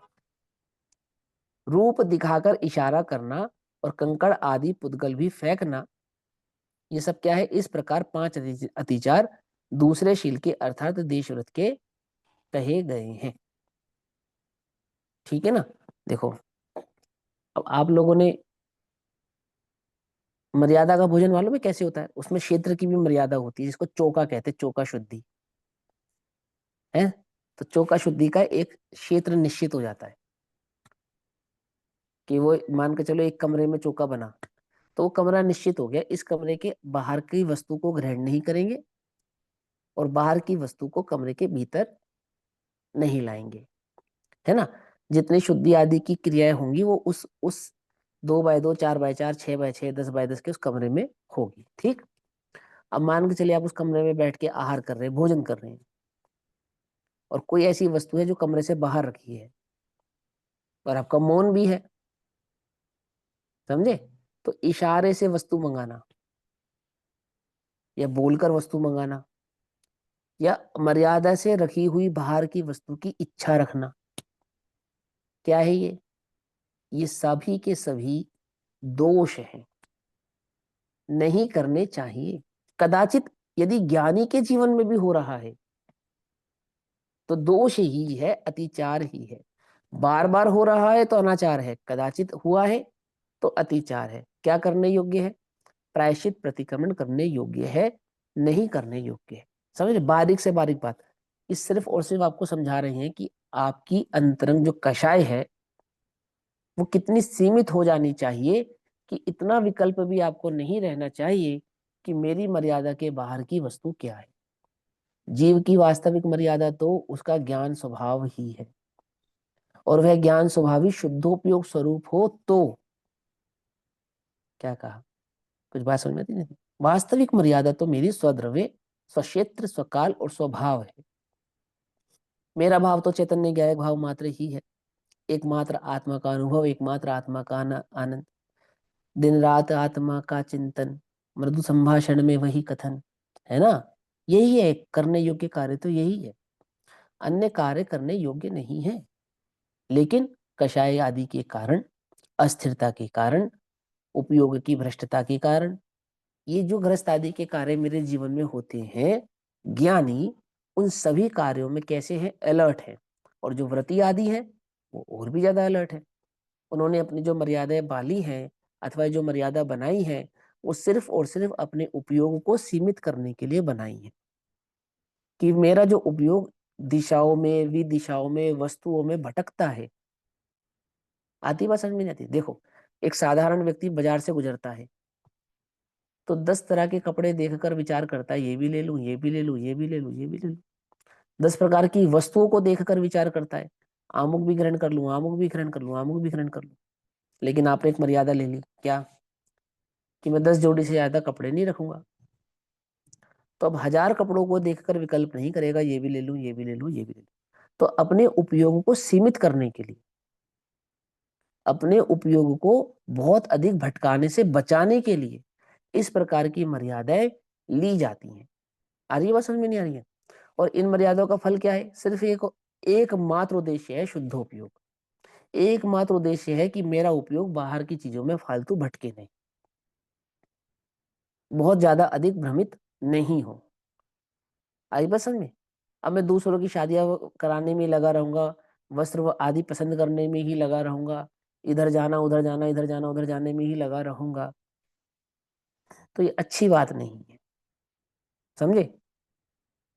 रूप दिखाकर इशारा करना, और कंकड़ आदि पुद्गल भी फेंकना। ये सब क्या है? इस प्रकार 5 अतिचार दूसरे शील के अर्थात देशव्रत के कहे गए हैं। ठीक है ना? देखो, अब आप लोगों ने मर्यादा का भोजन मालूम है कैसे होता है? उसमें क्षेत्र की भी मर्यादा होती है, जिसको चौका कहते हैं, चौका शुद्धि है। तो चौका शुद्धि का एक क्षेत्र निश्चित हो जाता है कि वो मान के चलो एक कमरे में चौका बना, तो वो कमरा निश्चित हो गया, इस कमरे के बाहर की वस्तु को ग्रहण नहीं करेंगे और बाहर की वस्तु को कमरे के भीतर नहीं लाएंगे, है ना। जितनी शुद्धि आदि की क्रियाएं होंगी वो उस 2 बाय 2, 4 बाय 4, 6 बाय 6, 10 बाय 10 के उस कमरे में होगी, ठीक। अब मान के चलिए आप उस कमरे में बैठ के आहार कर रहे हैं, भोजन कर रहे हैं, और कोई ऐसी वस्तु है जो कमरे से बाहर रखी है और आपका मौन भी है, समझे। तो इशारे से वस्तु मंगाना या बोलकर वस्तु मंगाना या मर्यादा से रखी हुई बाहर की वस्तु की इच्छा रखना, क्या है ये सभी के सभी दोष हैं, नहीं करने चाहिए। कदाचित यदि ज्ञानी के जीवन में भी हो रहा है तो दोष ही है, अतिचार ही है। बार बार हो रहा है तो अनाचार है, कदाचित हुआ है तो अतिचार है। क्या करने योग्य है? प्रायश्चित प्रतिक्रमण करने योग्य है, नहीं करने योग्य है। समझ, बारीक से बारीक बात। इस सिर्फ और सिर्फ आपको समझा रहे हैं कि आपकी अंतरंग जो कषाय है वो कितनी सीमित हो जानी चाहिए, कि इतना विकल्प भी आपको नहीं रहना चाहिए कि मेरी मर्यादा के बाहर की वस्तु क्या है। जीव की वास्तविक मर्यादा तो उसका ज्ञान स्वभाव ही है, और वह ज्ञान स्वभावी शुद्धोपयोग स्वरूप हो तो। क्या कहा? कुछ बात समझ में आती नहीं? वास्तविक मर्यादा तो मेरी स्वद्रव्य, स्वक्षेत्र, स्वकाल और स्वभाव है। मेरा भाव तो चैतन्य ज्ञायक भाव मात्र ही है, एकमात्र आत्मा का अनुभव, एकमात्र आत्मा का आनंद, दिन रात आत्मा का चिंतन, मृदु संभाषण में वही कथन, है ना। यही है करने योग्य कार्य, तो यही है। अन्य कार्य करने योग्य नहीं है, लेकिन कषाय आदि के कारण, अस्थिरता के कारण, उपयोग की भ्रष्टता के कारण, ये जो ग्रस्त आदि के कार्य मेरे जीवन में होते हैं, ज्ञानी उन सभी कार्यों में कैसे हैं? अलर्ट है। और जो व्रती आदि हैं वो और भी ज्यादा अलर्ट है। उन्होंने अपनी जो मर्यादाएं पाली हैं अथवा जो मर्यादा बनाई है, वो सिर्फ और सिर्फ अपने उपयोग को सीमित करने के लिए बनाई है, कि मेरा जो उपयोग दिशाओं में, विदिशाओं में, वस्तुओं में भटकता है। आती बात समझ में नहीं आती? देखो, एक साधारण व्यक्ति बाजार से गुजरता है तो 10 तरह के कपड़े देखकर विचार करता है, ये भी ले लूं, ये भी ले लूं, ये भी ले लूं, ये भी ले लूं। 10 प्रकार की वस्तुओं को देखकर विचार करता है, अमुक भी ग्रहण कर लूं, अमुक भी ग्रहण कर लूं, अमुक भी ग्रहण कर लूं। लेकिन आपने एक मर्यादा ले ली, क्या? कि मैं 10 जोड़ी से ज्यादा कपड़े नहीं रखूंगा। तो अब 1000 कपड़ों को देखकर विकल्प नहीं करेगा, ये भी ले लूं, ये भी ले लूं, ये भी ले लूं। तो अपने उपयोग को सीमित करने के लिए, अपने उपयोग को बहुत अधिक भटकाने से बचाने के लिए इस प्रकार की मर्यादाएं ली जाती हैं। आ रही है बात समझ में? नहीं आ रही है? और इन मर्यादाओं का फल क्या है? सिर्फ एकमात्र उद्देश्य है शुद्धोपयोग। एकमात्र उद्देश्य है कि मेरा उपयोग बाहर की चीजों में फालतू भटके नहीं, बहुत ज्यादा अधिक भ्रमित नहीं हो। आई बात समझ में? अब मैं दूसरों की शादियां कराने में लगा रहूंगा, वस्त्र आदि पसंद करने में ही लगा रहूंगा, इधर जाना उधर जाना, इधर जाना उधर जाने में ही लगा रहूंगा, तो ये अच्छी बात नहीं है। समझे?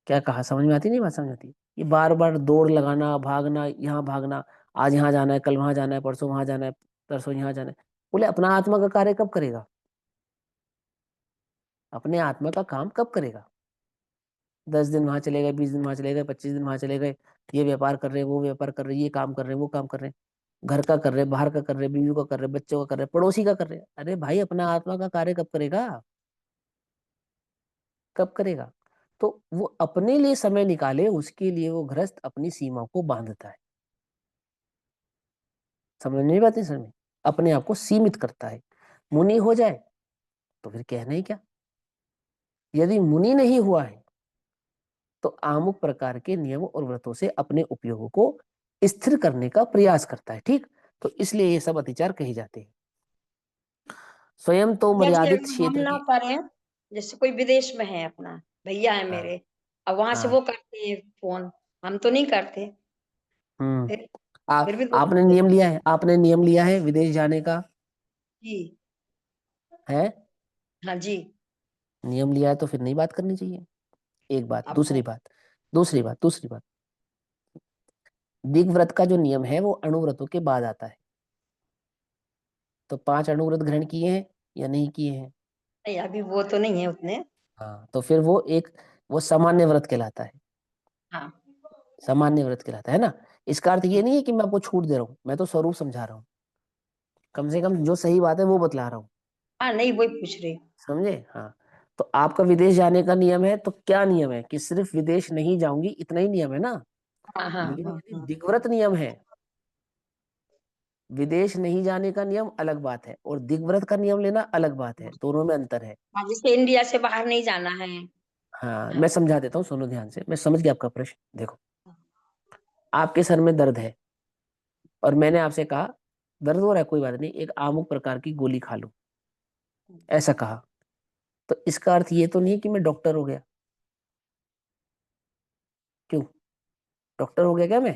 क्या कहा? समझ में आती नहीं? बात समझ आती? ये बार बार दौड़ लगाना, भागना, यहाँ भागना, आज यहाँ जाना है, कल वहां जाना है, परसों वहां जाना है, परसों यहाँ जाना है। बोले अपना आत्मा का कार्य कब करेगा? अपने आत्मा का काम कब करेगा? 10 दिन वहां चले गए, 20 दिन वहां चले गए, 25 दिन वहां चले गए, ये व्यापार कर रहे, वो व्यापार कर रहे, ये काम कर रहे, वो काम कर रहे, घर का कर रहे, बाहर का कर रहे, बीवी का कर रहे, बच्चों का कर रहे, पड़ोसी का कर रहे। अरे भाई, अपना आत्मा का कार्य कब करेगा? कब करेगा? तो वो अपने लिए समय निकाले, उसके लिए वो गृहस्थ अपनी सीमा को बांधता है। समझ नहीं पाती? समझ, अपने आप को सीमित करता है। मुनि हो जाए तो फिर कहना ही क्या। यदि मुनि नहीं हुआ है तो आमुक प्रकार के नियमों और व्रतों से अपने उपयोग को स्थिर करने का प्रयास करता है, ठीक। तो इसलिए ये सब अतिचार कहे जाते हैं। स्वयं तो जैसे मर्यादित हम क्षेत्र ना के। करें, जैसे कोई विदेश में है अपना भैया है हाँ, मेरे, अब वहां से हाँ। वो करते हैं फोन, हम तो नहीं करते। हम्म। फिर फिर भी आपने नियम लिया है, आपने नियम लिया है विदेश जाने का, जी। है? हाँ जी। नियम लिया है तो फिर नहीं बात करनी चाहिए। एक बात। अब दूसरी बात, दूसरी बात, दिग्व्रत का जो नियम है वो अणुव्रतों के बाद आता है। तो 5 अणुव्रत ग्रहण किए हैं या नहीं किए हैं? नहीं, अभी वो तो नहीं है उतने। हाँ, तो फिर वो सामान्य व्रत कहलाता है। हाँ सामान्य व्रत कहलाता है ना। इसका अर्थ ये नहीं है कि मैं आपको छूट दे रहा हूँ, मैं तो स्वरूप समझा रहा हूँ। कम से कम जो सही बात है वो बतला रहा हूँ। हाँ, नहीं वही पूछ रही हूँ। समझे? हाँ। तो आपका विदेश जाने का नियम है, तो क्या नियम है कि सिर्फ विदेश नहीं जाऊंगी, इतना ही नियम है ना। हाँ हाँ लेकिन हाँ यदि हाँ। दिग्व्रत नियम है, विदेश नहीं जाने का नियम अलग बात है और दिग्व्रत का नियम लेना अलग बात है, दोनों में अंतर है। हाँ, जैसे इंडिया से बाहर नहीं जाना है। हाँ, हाँ मैं समझा देता हूँ, सुनो ध्यान से, मैं समझ गया आपका प्रश्न। देखो, आपके सर में दर्द है और मैंने आपसे कहा दर्द हो रहा है, कोई बात नहीं, एक अमुक प्रकार की गोली खा लो, ऐसा कहा। तो इसका अर्थ ये तो नहीं है कि मैं डॉक्टर हो गया। क्यों? डॉक्टर हो गया क्या मैं?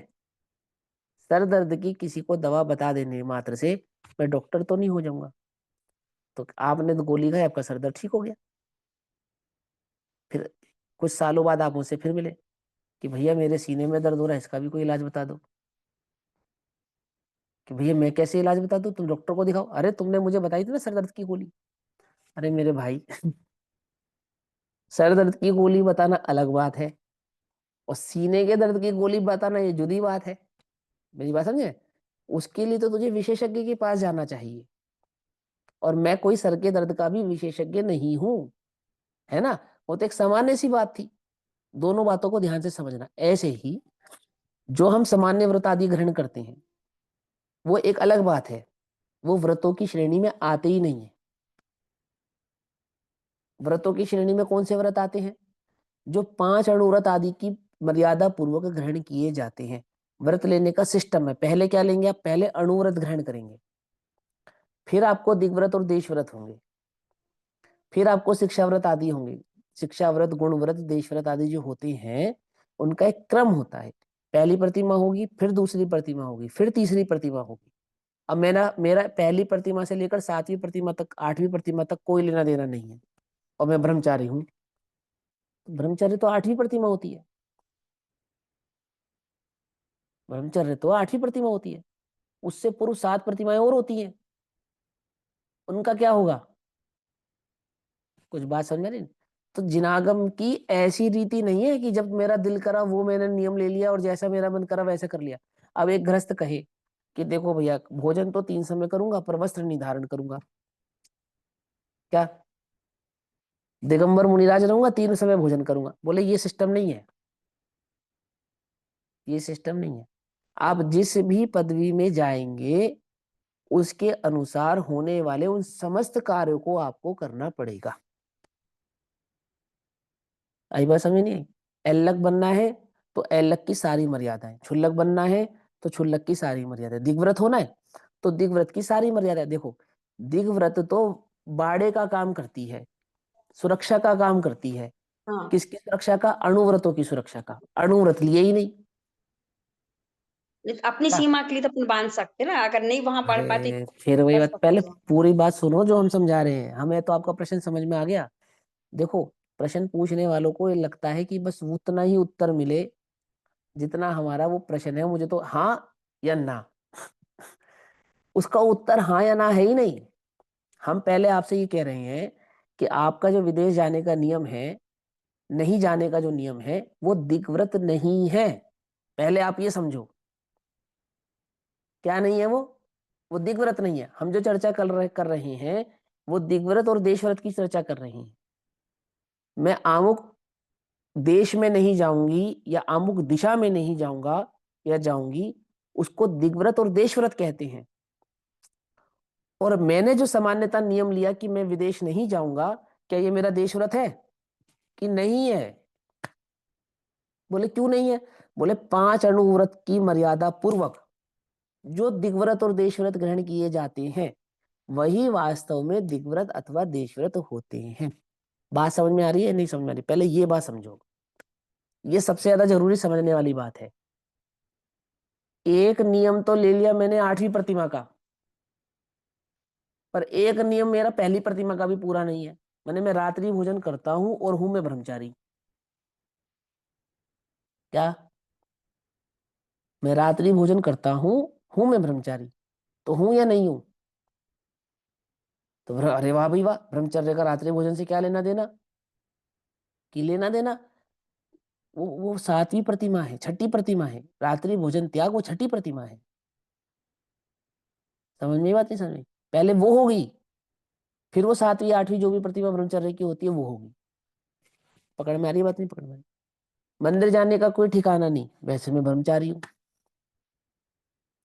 सर दर्द की किसी को दवा बता देने मात्र से मैं डॉक्टर तो नहीं हो जाऊंगा। तो आपने तो गोली खाई, आपका सर दर्द ठीक हो गया। फिर कुछ सालों बाद आप मुझसे फिर मिले कि भैया मेरे सीने में दर्द हो रहा है, इसका भी कोई इलाज बता दो। कि भैया मैं कैसे इलाज बता दूं, तुम डॉक्टर को दिखाओ। अरे तुमने मुझे बताई थी ना सर दर्द की गोली। अरे मेरे भाई, सर दर्द की गोली बताना अलग बात है और सीने के दर्द की गोली बताना ये जुदी बात है। मेरी बात समझे? उसके लिए तो तुझे विशेषज्ञ के पास जाना चाहिए, और मैं कोई सर के दर्द का भी विशेषज्ञ नहीं हूं, है ना। वो तो एक सामान्य सी बात थी। दोनों बातों को ध्यान से समझना। ऐसे ही जो हम सामान्य व्रत आदि ग्रहण करते हैं वो एक अलग बात है, वो व्रतों की श्रेणी में आते ही नहीं है। व्रतों की श्रेणी में कौन से व्रत आते हैं? जो 5 अणुव्रत आदि की मर्यादा पूर्वक ग्रहण किए जाते हैं। व्रत लेने का सिस्टम है, पहले क्या लेंगे आप? पहले अणुव्रत ग्रहण करेंगे, फिर आपको दिग्व्रत और देशव्रत होंगे, फिर आपको शिक्षाव्रत आदि होंगे। शिक्षाव्रत, गुणव्रत, देशव्रत आदि जो होते हैं उनका एक क्रम होता है। पहली प्रतिमा होगी, फिर दूसरी प्रतिमा होगी, फिर तीसरी प्रतिमा होगी। अब मेरा पहली प्रतिमा से लेकर 7वीं प्रतिमा तक, 8वीं प्रतिमा तक कोई लेना देना नहीं है, और मैं ब्रह्मचारी हूँ। ब्रह्मचर्य तो 8वीं प्रतिमा होती है। ब्रह्मचर्य तो 8वीं प्रतिमा होती है। उससे पूर्व 7 प्रतिमाएं और होती हैं, उनका क्या होगा? कुछ बात समझ में नहीं? तो जिनागम की ऐसी रीति नहीं है कि जब मेरा दिल करा वो मैंने नियम ले लिया और जैसा मेरा मन करा वैसा कर लिया। अब एक गृहस्थ कहे कि देखो भैया, भोजन तो 3 समय करूंगा पर वस्त्र नहीं धारण करूंगा, क्या दिगंबर मुनिराज रहूंगा, 3 समय भोजन करूंगा? बोले ये सिस्टम नहीं है, ये सिस्टम नहीं है। आप जिस भी पदवी में जाएंगे उसके अनुसार होने वाले उन समस्त कार्यों को आपको करना पड़ेगा। आई बात समझ नहीं आई? एल्लक बनना है तो एल्लक की सारी मर्यादाएं, क्षुल्लक बनना है तो क्षुल्लक की सारी मर्यादाएं, दिग्व्रत होना है तो दिग्व्रत की सारी मर्यादाएं। देखो, दिग्व्रत तो बाड़े का काम करती है, सुरक्षा का काम करती है। हाँ, किसकी सुरक्षा का? अणुव्रतों की सुरक्षा का। अणुव्रत लिए ही नहीं। लेकिन अपनी क्या? सीमा के लिए तो अपन बांध सकते ना, अगर नहीं वहां बढ़ पाती अरे फिर तो वही कर बात, पहले सकते हैं। पूरी बात सुनो जो हम समझा रहे हैं। हमें तो आपका प्रश्न समझ में आ गया। देखो, प्रश्न पूछने वालों को ये लगता है कि बस उतना ही उत्तर मिले जितना हमारा वो प्रश्न है। मुझे तो हाँ या ना, उसका उत्तर हाँ या ना है ही नहीं। हम पहले आपसे ये कह रहे हैं कि आपका जो विदेश जाने का नियम है, नहीं जाने का जो नियम है वो दिग्व्रत नहीं है। पहले आप ये समझो, क्या नहीं है वो दिग्व्रत नहीं है। हम जो चर्चा कर रहे हैं वो दिग्व्रत और देशव्रत की चर्चा कर रहे हैं। मैं आमुक देश में नहीं जाऊंगी या अमुक दिशा में नहीं जाऊंगा या जाऊंगी, उसको दिग्व्रत और देशव्रत कहते हैं। और मैंने जो सामान्यता नियम लिया कि मैं विदेश नहीं जाऊंगा, क्या ये मेरा देशव्रत है कि नहीं है? बोले क्यों नहीं है? बोले 5 अणुव्रत की मर्यादा पूर्वक जो दिग्व्रत और देशव्रत ग्रहण किए जाते हैं वही वास्तव में दिग्व्रत अथवा देशव्रत होते हैं। बात समझ में आ रही है? नहीं समझ में आ रही? पहले ये बात समझो, ये सबसे ज्यादा जरूरी समझने वाली बात है। एक नियम तो ले लिया मैंने 8वीं प्रतिमा का, पर एक नियम मेरा पहली प्रतिमा का भी पूरा नहीं है। मैंने मैं रात्रि भोजन करता हूं और हूं मैं ब्रह्मचारी। क्या? मैं रात्रि भोजन करता हूं मैं ब्रह्मचारी, तो हूं या नहीं हूं? तो अरे वाह भाई वाह, ब्रह्मचर्य का रात्रि भोजन से क्या लेना देना? कि लेना देना, वो सातवीं प्रतिमा है, छठी प्रतिमा है। रात्रि भोजन त्याग वो छठी प्रतिमा है। समझ में बात नहीं समझ में? पहले वो होगी, फिर वो सातवीं आठवीं जो भी प्रतिमा ब्रह्मचर्य की होती है वो होगी। पकड़ में आ रही है बात? नहीं पकड़ में आ रही? मंदिर जाने का कोई ठिकाना नहीं, वैसे मैं ब्रह्मचारी हूँ।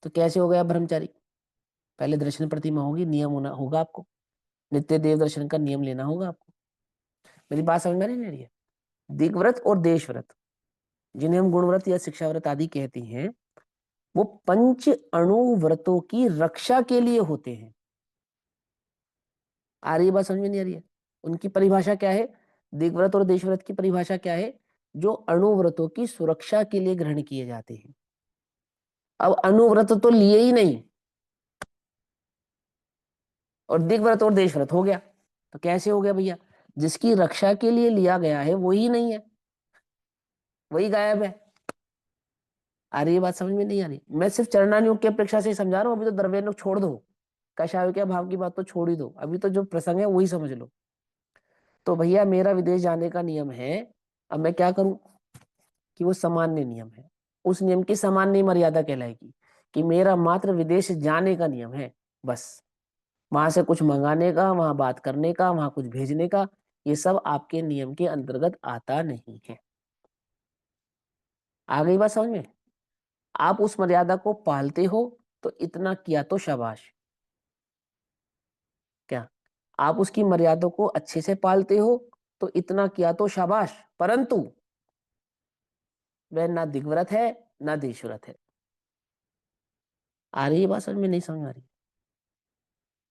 तो कैसे हो गया ब्रह्मचारी? पहले दर्शन प्रतिमा होगी, नियम होना होगा आपको, नित्य देव दर्शन का नियम लेना होगा आपको। मेरी बात समझ में नहीं आ रही है? दिग्व्रत और देशव्रत, जिन्हें हम गुणव्रत या शिक्षा व्रत आदि कहते हैं, वो पंच अणु व्रतों की रक्षा के लिए होते हैं। आ रही है बात समझ में नहीं आ रही है? उनकी परिभाषा क्या है? दिग्व्रत और देशव्रत की परिभाषा क्या है? जो अणुव्रतों की सुरक्षा के लिए ग्रहण किए जाते हैं। अब अणुव्रत तो लिए ही नहीं, और दिग्व्रत और देशव्रत हो गया, तो कैसे हो गया भैया? जिसकी रक्षा के लिए लिया गया है वही नहीं है, वही गायब है। आ रही है बात समझ में नहीं आ रही? मैं सिर्फ चरणानुयोग की अपेक्षा से ही समझा रहा हूँ। अभी तो द्रव्यानुयोग छोड़ दो, कषाय के भाव की बात तो छोड़ ही दो, अभी तो जो प्रसंग है वही समझ लो। तो भैया मेरा विदेश जाने का नियम है, अब मैं क्या करूं? कि वो सामान्य नियम है, उस नियम की सामान्य मर्यादा कहलाएगी कि मेरा मात्र विदेश जाने का नियम है, बस। वहां से कुछ मंगाने का, वहां बात करने का, वहां कुछ भेजने का, ये सब आपके नियम के अंतर्गत आता नहीं है। आ गई बात समझ में? आप उस मर्यादा को पालते हो तो इतना किया तो शाबाश। क्या? आप उसकी मर्यादा को अच्छे से पालते हो तो इतना किया तो शाबाश, परंतु वह ना दिग्व्रत है ना देशव्रत है। आ रही है बात समझ में? नहीं समझ आ रही?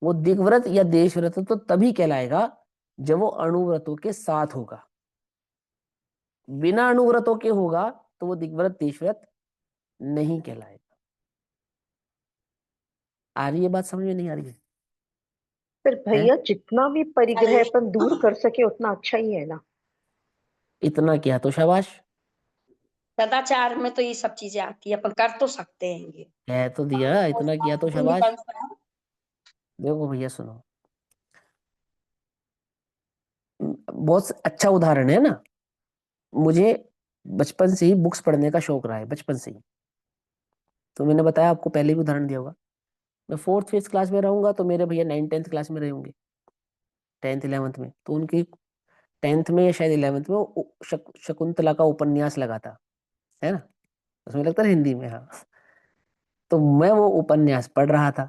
वो दिग्व्रत या देशव्रत तो तभी कहलाएगा जब वो अणुव्रतों के साथ होगा। बिना अणुव्रतों के होगा तो वो दिग्व्रत देशव्रत नहीं कहलाएगा। आ रही है बात समझ में नहीं आ रही फिर है? भैया जितना भी परिग्रह अपन दूर कर सके उतना अच्छा ही है ना। इतना किया तो शाबाश। सदाचार में तो ये सब चीजें आती है, अपन कर तो सकते हैं ये। कह तो दिया, इतना किया तो शाबाश। देखो भैया सुनो, बहुत अच्छा उदाहरण है ना। मुझे बचपन से ही बुक्स पढ़ने का शौक रहा है, बचपन से ही। तो मैंने बताया आपको, पहले भी उदाहरण दिया होगा। मैं फोर्थ फिफ्थ क्लास में रहूंगा तो मेरे भैया 9th 10th क्लास में रहे होंगे, 10th 11th में। तो उनकी 10th में या शायद 11th में शकुंतला का उपन्यास लगा था, है ना? उसमें लगता है हिंदी में, हाँ। तो मैं वो उपन्यास पढ़ रहा था,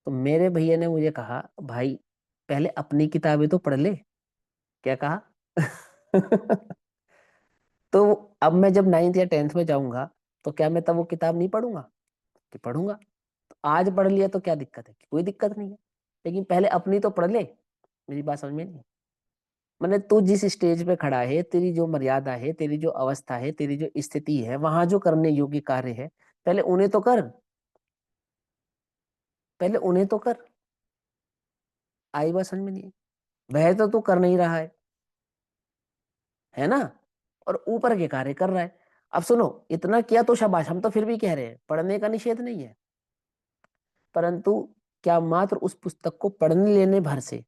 तो मेरे भैया ने मुझे कहा, भाई पहले अपनी किताबें तो पढ़ ले। क्या कहा? तो अब मैं जब 9th या 10th में जाऊंगा तो क्या मैं तब वो किताब नहीं पढ़ूंगा? कि पढ़ूंगा। तो आज पढ़ लिया तो क्या दिक्कत है? कोई दिक्कत नहीं है, लेकिन पहले अपनी तो पढ़ ले। मेरी बात समझ में नहीं? मैंने, तू जिस स्टेज पे खड़ा है, तेरी जो मर्यादा है, तेरी जो अवस्था है, तेरी जो स्थिति है, वहां जो करने योग्य कार्य है, पहले उन्हें तो कर, पहले उन्हें तो कर। आई बात समझ में नहीं? वह तो तू कर नहीं रहा है ना? और ऊपर के कार्य कर रहा है। अब सुनो, इतना किया तो शाबाश, हम तो फिर भी कह रहे हैं पढ़ने का निषेध नहीं है, परंतु क्या मात्र उस पुस्तक को पढ़ने लेने भर से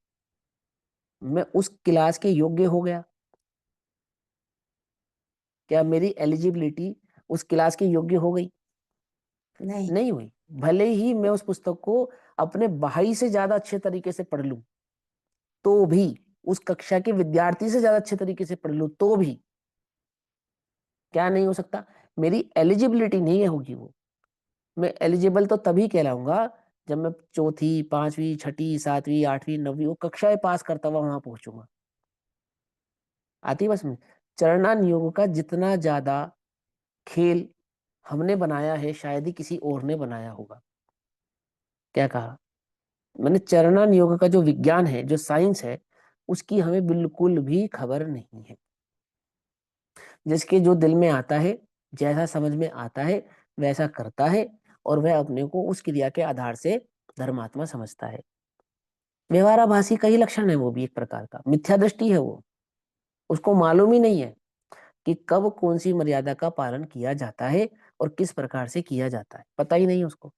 मैं उस क्लास के योग्य हो गया? क्या मेरी एलिजिबिलिटी उस क्लास की योग्य हो गई? नहीं हुई। भले ही मैं उस पुस्तक को अपने भाई से ज्यादा अच्छे तरीके से पढ़ लूं तो भी, उस कक्षा के विद्यार्थी से ज्यादा अच्छे तरीके से पढ़ लूं तो भी, क्या नहीं हो सकता? मेरी एलिजिबिलिटी नहीं होगी वो। मैं एलिजिबल तो तभी कहलाऊंगा जब मैं चौथी, पांचवी, छठी, सातवीं, आठवीं, नवीं वो कक्षाएं पास करता हुआ वहां पहुंचूंगा। आती बस में। चरणान योग का जितना ज्यादा खेल हमने बनाया है, शायद ही किसी और ने बनाया होगा। क्या कहा मैंने? चरणान योग का जो विज्ञान है, जो साइंस है, उसकी हमें बिल्कुल भी खबर नहीं है। जिसके जो दिल में आता है, जैसा समझ में आता है, वैसा करता है, और वह अपने को उस क्रिया के आधार से धर्मात्मा समझता है। व्यवहाराभासी का ही लक्षण है वो भी, एक प्रकार का मिथ्या दृष्टि है वो। उसको मालूम ही नहीं है कि कब कौन सी मर्यादा का पालन किया जाता है और किस प्रकार से किया जाता है, पता ही नहीं उसको।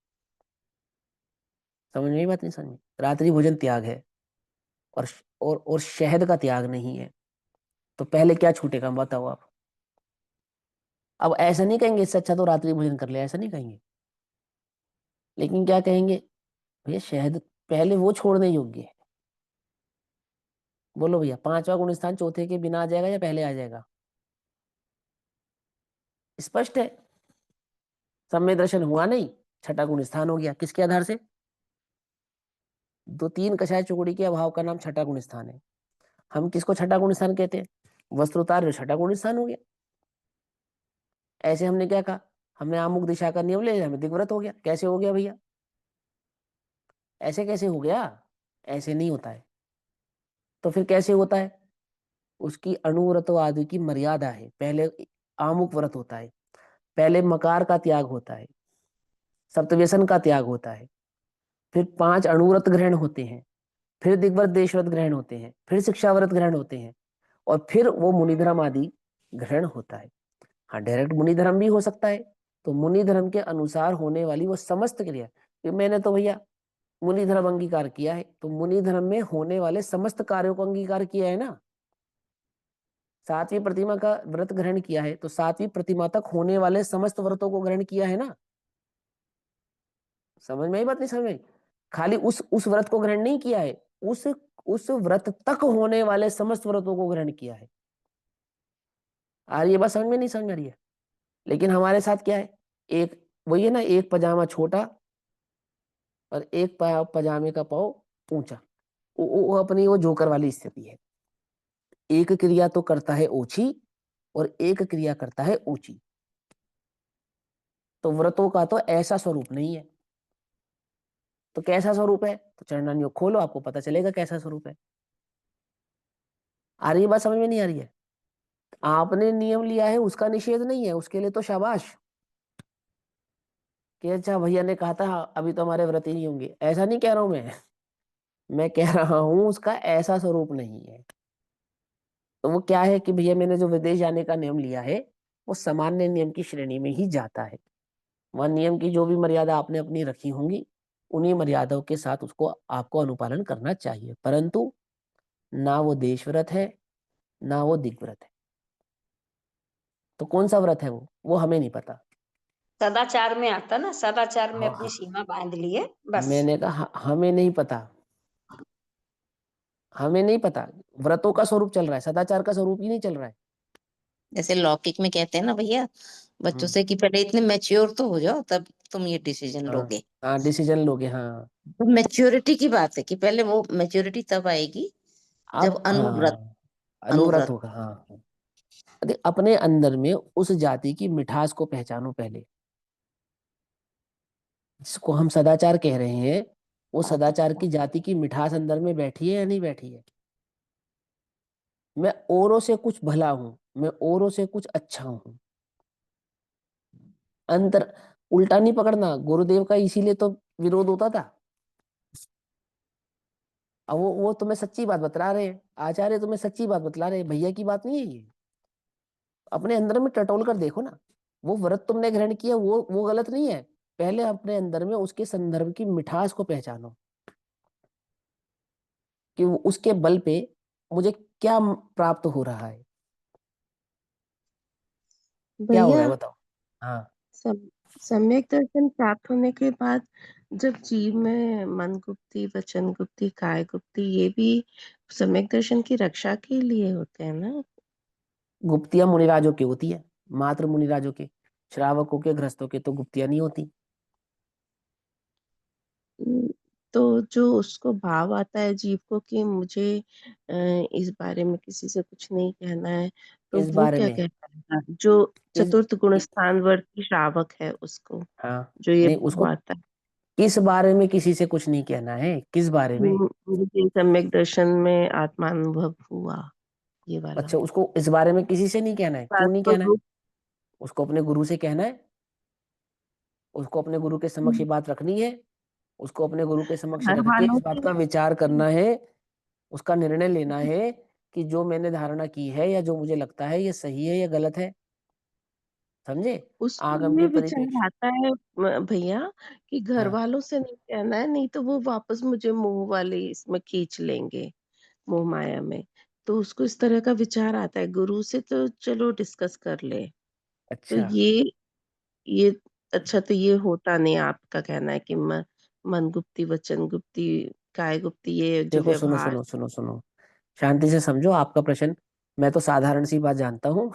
समझ में आई बात? नहीं समझ में? रात्रि भोजन त्याग है और शहद का त्याग नहीं है, तो पहले क्या छूटेगा बताओ आप। अब ऐसा नहीं कहेंगे इससे अच्छा तो रात्रि भोजन कर ले, ऐसा नहीं कहेंगे, लेकिन क्या कहेंगे, भैया शहद पहले वो छोड़ने योग्य है। बोलो भैया, पांचवा गुण स्थान चौथे के बिना आ जाएगा या पहले आ जाएगा? स्पष्ट है। सम्यक दर्शन हुआ नहीं, छठा गुण स्थान हो गया, किसके आधार से? दो तीन कषाय चुकड़ी के अभाव का नाम छठा गुण स्थान है। हम किसको छठा गुण स्थान कहते हैं? वस्त्रोतार छठा गुण स्थान हो गया। ऐसे हमने क्या कहा, हमने आमुक दिशा का नियम ले लिया, हमें दिग्व्रत हो गया। कैसे हो गया भैया? ऐसे कैसे हो गया? ऐसे नहीं होता है। तो फिर कैसे होता है? उसकी अणुव्रत आदि की मर्यादा है। पहले आमुक व्रत होता है, पहले मकार का त्याग होता है, सप्तव्यसन का त्याग होता है, फिर 5 अणुव्रत ग्रहण होते हैं, फिर दिग्व्रत देशव्रत ग्रहण होते हैं, फिर शिक्षाव्रत ग्रहण होते हैं, और फिर वो मुनिधर्म आदि ग्रहण होता है। हाँ, डायरेक्ट मुनिधर्म भी हो सकता है। तो मुनिधर्म के अनुसार होने वाली वो समस्त क्रिया, कि मैंने तो भैया मुनिधर्म अंगीकार किया है, तो मुनिधर्म में होने वाले समस्त कार्यों को अंगीकार किया है ना। 7वीं प्रतिमा का व्रत ग्रहण किया है, तो 7वीं प्रतिमा तक होने वाले समस्त व्रतों को ग्रहण किया है ना। समझ में आई बात? नहीं समझ में आई? खाली उस व्रत को ग्रहण नहीं किया है, उस व्रत तक होने वाले समस्त व्रतों को ग्रहण किया है। आ रही है बात समझ में? नहीं समझ में आ रही है? लेकिन हमारे साथ क्या है, एक वही है ना, एक पजामा छोटा और एक पजामे का पाव ऊंचा। वो अपनी वो जोकर वाली स्थिति है। एक क्रिया तो करता है ओछी और एक क्रिया करता है ऊंची। तो व्रतों का तो ऐसा स्वरूप नहीं है। तो कैसा स्वरूप है? तो चरणान्योग खोलो, आपको पता चलेगा कैसा स्वरूप है। आ रही है बात समझ में? नहीं आ रही है? आपने नियम लिया है, उसका निषेध नहीं है, उसके लिए तो शाबाश, कि अच्छा भैया ने कहा था अभी तो हमारे व्रत ही नहीं होंगे, ऐसा नहीं कह रहा हूं मैं कह रहा हूं उसका ऐसा स्वरूप नहीं है। तो वो क्या है कि भैया मैंने जो विदेश जाने का नियम लिया है, वो सामान्य नियम की श्रेणी में ही जाता है। वह नियम की जो भी मर्यादा आपने अपनी रखी होंगी, उन्हीं मर्यादाओं के साथ उसको आपको अनुपालन करना चाहिए, परंतु ना वो देश व्रत है ना वो दिग्व्रत है। तो कौन सा व्रत है वो हमें नहीं पता। सदाचार में आता ना, सदाचार में अपनी हाँ, सीमा बांध लिए बस। मैंने कहा हमें नहीं पता, हमें नहीं पता। व्रतों का स्वरूप चल रहा है, सदाचार का स्वरूप ही नहीं चल रहा है। जैसे लौकिक में कहते हैं ना भैया बच्चों हम्म, से कि पहले इतने मैच्योर तो हो जाओ तब तुम ये डिसीजन हाँ लोगे। हाँ, डिसीजन लोगे, हाँ। तो मैच्योरिटी की बात है कि पहले वो मैच्योरिटी तब आएगी जब आप अनुव्रत हाँ, अनुव्रत अनुव्रत होगा, हाँ। देख, अपने अंदर में उस जाति की मिठास को पहचानो पहले, जिसको हम सदाचार कह रहे हैं। वो सदाचार की जाति की मिठास अंदर में बैठी है या नहीं बैठी है? मैं औरों से कुछ भला हूं, मैं औरों से कुछ अच्छा हूं। अंतर उल्टा नहीं पकड़ना, गुरुदेव का इसीलिए तो विरोध होता था। अब वो तुम्हें सच्ची बात बतला रहे हैं, आचार्य तुम्हें सच्ची बात बतला रहे हैं, भैया की बात नहीं है ये। अपने अंदर में टटोल कर देखो ना, वो व्रत तुमने ग्रहण किया वो गलत नहीं है। पहले अपने अंदर में उसके संदर्भ की मिठास को पहचानो, कि उसके बल पे मुझे क्या प्राप्त हो रहा है, क्या हो रहा भैया है बताओ। हाँ, सम, सम्यक दर्शन प्राप्त होने के बाद जब जीव में मन गुप्ती, वचन गुप्ती, काय गुप्ती, ये भी सम्यक दर्शन की रक्षा के लिए होते हैं ना। गुप्तियां मुनिराजों की होती है, मात्र मुनिराजों के। श्रावकों के गृहस्थों के तो गुप्तियां नहीं होती। हम्म, तो जो उसको भाव आता है जीव को कि मुझे इस बारे में किसी से कुछ नहीं कहना है, तो इस वो बारे क्या में कहता है जो इस चतुर्थ गुण स्थान वर्ती श्रावक है उसको, हाँ, जो ये नहीं, भाव उसको आता है। किस बारे में किसी से कुछ नहीं कहना है, किस बारे में? मुझे सम्यक दर्शन में आत्मानुभव हुआ, ये वाला। अच्छा, उसको इस बारे में किसी से नहीं कहना है, क्यों नहीं कहना है? वास्तव उसको अपने गुरु से कहना है, उसको अपने गुरु के समक्ष ये रूप बात रखनी है। उसको अपने गुरु के समक्ष घर रख के वालों इस बात से का विचार करना है, उसका निर्णय लेना है कि जो मैंने धारणा की है या जो मुझे लगता है ये सही है या गलत है। समझे? उसको आगम ये के विचार परिप्रेक्ष्य। आता है भैया कि घर हाँ, वालों से नहीं कहना है, नहीं तो वो वापस मुझे मोह वाले इसमें खींच लेंगे, मोह माया में। तो उसको इस तरह का विचार आता है, गुरु से तो चलो डिस्कस कर ले। तो अच्छा ये अच्छा, तो ये होता नहीं, आपका कहना है कि मन गुप्ती, वचन गुप्ती, काय गुप्ती, ये जो देखो, सुनो व्यवहार। सुनो सुनो सुनो, शांति से समझो आपका प्रश्न। मैं तो साधारण सी बात जानता हूँ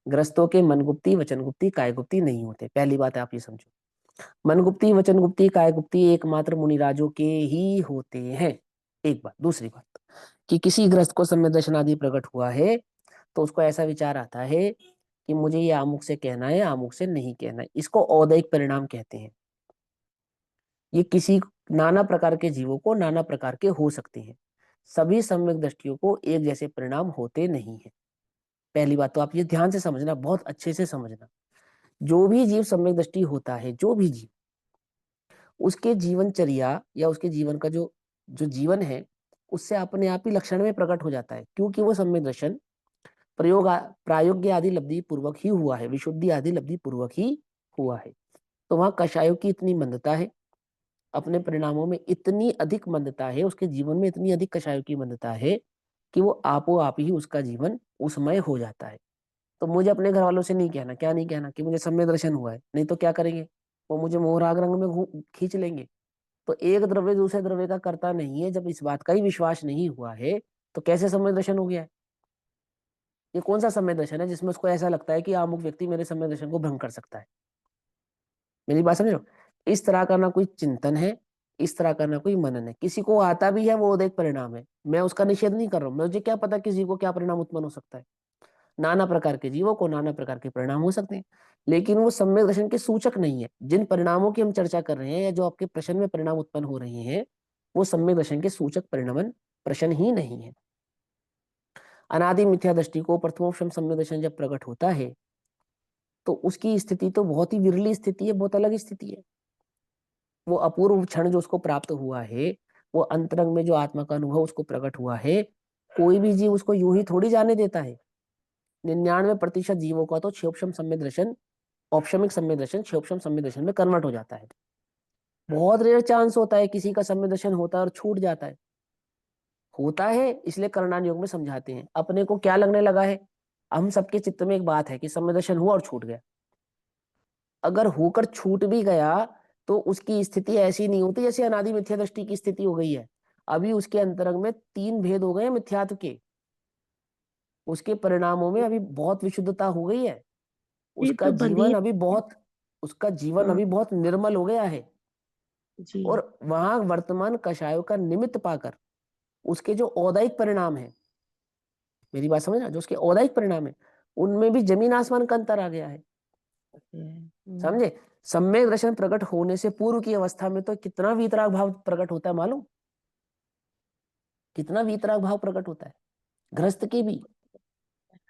ग्रस्तों के मन गुप्ती, वचन गुप्ती, काय गुप्ती नहीं होते। पहली बात है, आप ये समझो, मन गुप्ती, वचन गुप्ती, काय गुप्ती एकमात्र मुनिराजों के ही होते हैं। एक बात। दूसरी बात, कि किसी ग्रस्त को सम्यक दर्शन आदि प्रकट हुआ है तो उसको ऐसा विचार आता है कि मुझे ये आमुक से कहना है, आमुक से नहीं कहना है। इसको औदैहिक परिणाम कहते हैं। ये किसी नाना प्रकार के जीवों को नाना प्रकार के हो सकते हैं। सभी सम्यक दृष्टियों को एक जैसे परिणाम होते नहीं है। पहली बात तो आप ये ध्यान से समझना, बहुत अच्छे से समझना। जो भी जीव सम्यक दृष्टि होता है, जो भी जीव, उसके जीवनचर्या या उसके जीवन का जो जो जीवन है, उससे अपने आप ही लक्षण में प्रकट हो जाता है, क्योंकि वो सम्यक दर्शन प्रायोग्य आदि लब्धि पूर्वक ही हुआ है, विशुद्धि आदि लब्धि पूर्वक ही हुआ है। तो वहां कषायों की इतनी मंदता है, अपने परिणामों में इतनी अधिक मंदता है, उसके जीवन में इतनी अधिक कषायों की मंदता है कि वो आपो आप ही उसका जीवन उसमय हो जाता है। तो मुझे अपने घर वालों से नहीं कहना, क्या नहीं कहना, कि मुझे सम्यक दर्शन हुआ है, नहीं तो क्या करेंगे, वो मुझे मोहराग रंग में खींच लेंगे। तो एक द्रव्य दूसरे द्रव्य का कर्ता नहीं है, जब इस बात का ही विश्वास नहीं हुआ है तो कैसे सम्यक दर्शन हो गया है? ये कौन सा सम्यक दर्शन है जिसमें उसको ऐसा लगता है कि अमुक व्यक्ति मेरे सम्यक दर्शन को भंग कर सकता है? मेरी बात समझ रहे हो? इस तरह का ना कोई चिंतन है, इस तरह का ना कोई मनन है। किसी को आता भी है, वो एक परिणाम है, मैं उसका निषेध नहीं कर रहा हूँ। मुझे क्या पता किसी को क्या परिणाम उत्पन्न हो सकता है। नाना प्रकार के जीवों को नाना प्रकार के परिणाम हो सकते हैं, लेकिन वो सम्यक दर्शन के सूचक नहीं है। जिन परिणामों की हम चर्चा कर रहे हैं या जो आपके प्रश्न में परिणाम उत्पन्न हो रहे हैं, वो सम्यक दर्शन के सूचक परिणामन प्रश्न ही नहीं है। अनादि मिथ्या दृष्टि को प्रथमोपशम सम्यक दर्शन जब प्रकट होता है तो उसकी स्थिति तो बहुत ही विरली स्थिति है, बहुत अलग स्थिति है। वो अपूर्व क्षण जो उसको प्राप्त हुआ है, वो अंतरंग में जो आत्मा का अनुभव उसको प्रकट हुआ है, कोई भी जीव उसको यूं ही थोड़ी जाने देता है। 99% जीवों का तो क्षोभशम सम्यक दर्शन, औपशमिक सम्यक दर्शन क्षोभशम सम्यक दर्शन में कन्वर्ट हो जाता है। बहुत रेयर चांस होता है किसी का सम्यक दर्शन होता है और छूट जाता है। होता है, इसलिए करणान योग में समझाते हैं। अपने को क्या लगने लगा है, हम सबके चित्त में एक बात है कि सम्यक दर्शन हुआ और छूट गया। अगर होकर छूट भी गया तो उसकी स्थिति ऐसी नहीं होती जैसे अनादि मिथ्या दृष्टि की स्थिति हो गई है। अभी उसके अंतरंग में 3 भेद हो गए हैं मिथ्यात्व के, उसके परिणामों में अभी बहुत विशुद्धता हो गई है। ये उसका तो जीवन बंधी अभी बहुत उसका जीवन हाँ अभी बहुत निर्मल हो गया है। जी। और वहां वर्तमान कषायों का निमित्त पाकर उसके जो औदायिक परिणाम है, मेरी बात समझना, जो उसके औदायिक परिणाम है, उनमें भी जमीन आसमान का अंतर आ गया है। समझे? सम्यक दर्शन प्रकट होने से पूर्व की अवस्था में तो कितना वीतराग भाव प्रकट होता है मालूम? कितना वीतराग भाव प्रकट होता है गृहस्थ के भी,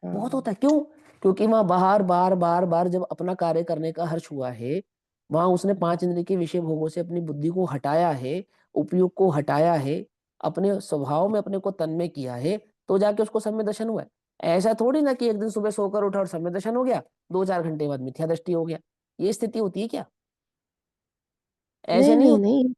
बहुत हाँ होता है। क्यों? क्योंकि वहां बाहर बार बार बार जब अपना कार्य करने का हर्ष हुआ है, वहां उसने 5 इंद्रिय के विषय भोगों से अपनी बुद्धि को हटाया है, उपयोग को हटाया है, अपने स्वभाव में अपने को तन्मय किया है, तो जाके उसको सम्यक दर्शन हुआ है। ऐसा थोड़ी ना कि एक दिन सुबह सोकर उठा और सम्यक दर्शन हो गया, 2-4 घंटे बाद मिथ्या दृष्टि हो गया। ये स्थिति होती है क्या? ऐसे नहीं नहीं नहीं होती। नहीं,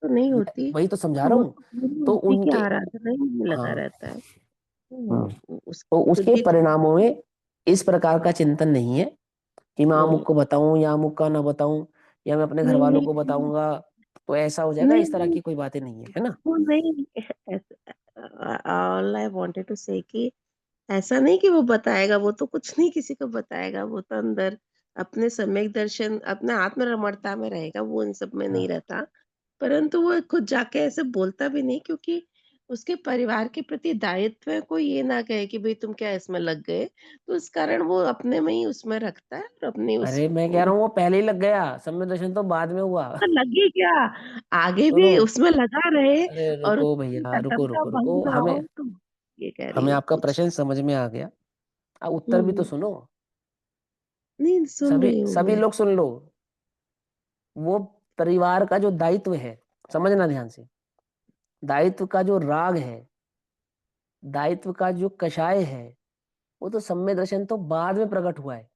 तो नहीं होती। वही तो समझा रहा वो हूँ। तो पूरी तो बुद्धि की उनके, आराधना ही में लगा हाँ, रहता है। हम्म, तो उसकी उसके बुद्धि तो परिणामों में इस प्रकार का चिंतन नहीं है कि मैं नहीं अमुक को बताऊं या अमुक का ना बताऊं, या मैं अपने घर नहीं वालों नहीं को नहीं बताऊंगा तो ऐसा हो जाएगा। नहीं इस तरह नहीं, की कोई बातें नहीं है, है ना? वो नहीं। ऑल आई वांटेड टू से कि ऐसा नहीं कि वो बताएगा, वो तो कुछ नहीं किसी को बताएगा, वो तो अंदर अपने सम्यक दर्शन, अपने आत्म रमणता में रहेगा, वो इन सब में नहीं हाँ। रहता। परंतु वो खुद जाके ऐसे बोलता भी नहीं, क्योंकि उसके परिवार के प्रति दायित्व है, कोई ये ना कहे कि भाई तुम क्या इसमें लग गए। तो उस कारण वो अपने में ही उसमें रखता है और अपनी अरे मैं कह रहा हूँ वो पहले ही लग गया, सम्यक दर्शन तो बाद में हुआ तो लगे क्या, आगे सुनो, भी उसमें लगा रहे अरे और रुको उसकी भैया, रुको कर्तव्यता रुको भंग रुको, ना हमें हो, तो ये कह रही हमें हूँ आपका कुछ। प्रश्न समझ में आ गया। अब उत्तर भी तो हम्म, सुनो। नहीं सुन सभी रही हूँ सभी मैं। लोग सुन लो। वो परिवार का जो दायित्व है, समझना ध्यान से। दायित्व का जो राग है, दायित्व का जो कषाय है, वो तो सम्यक दर्शन तो बाद में प्रकट हुआ है।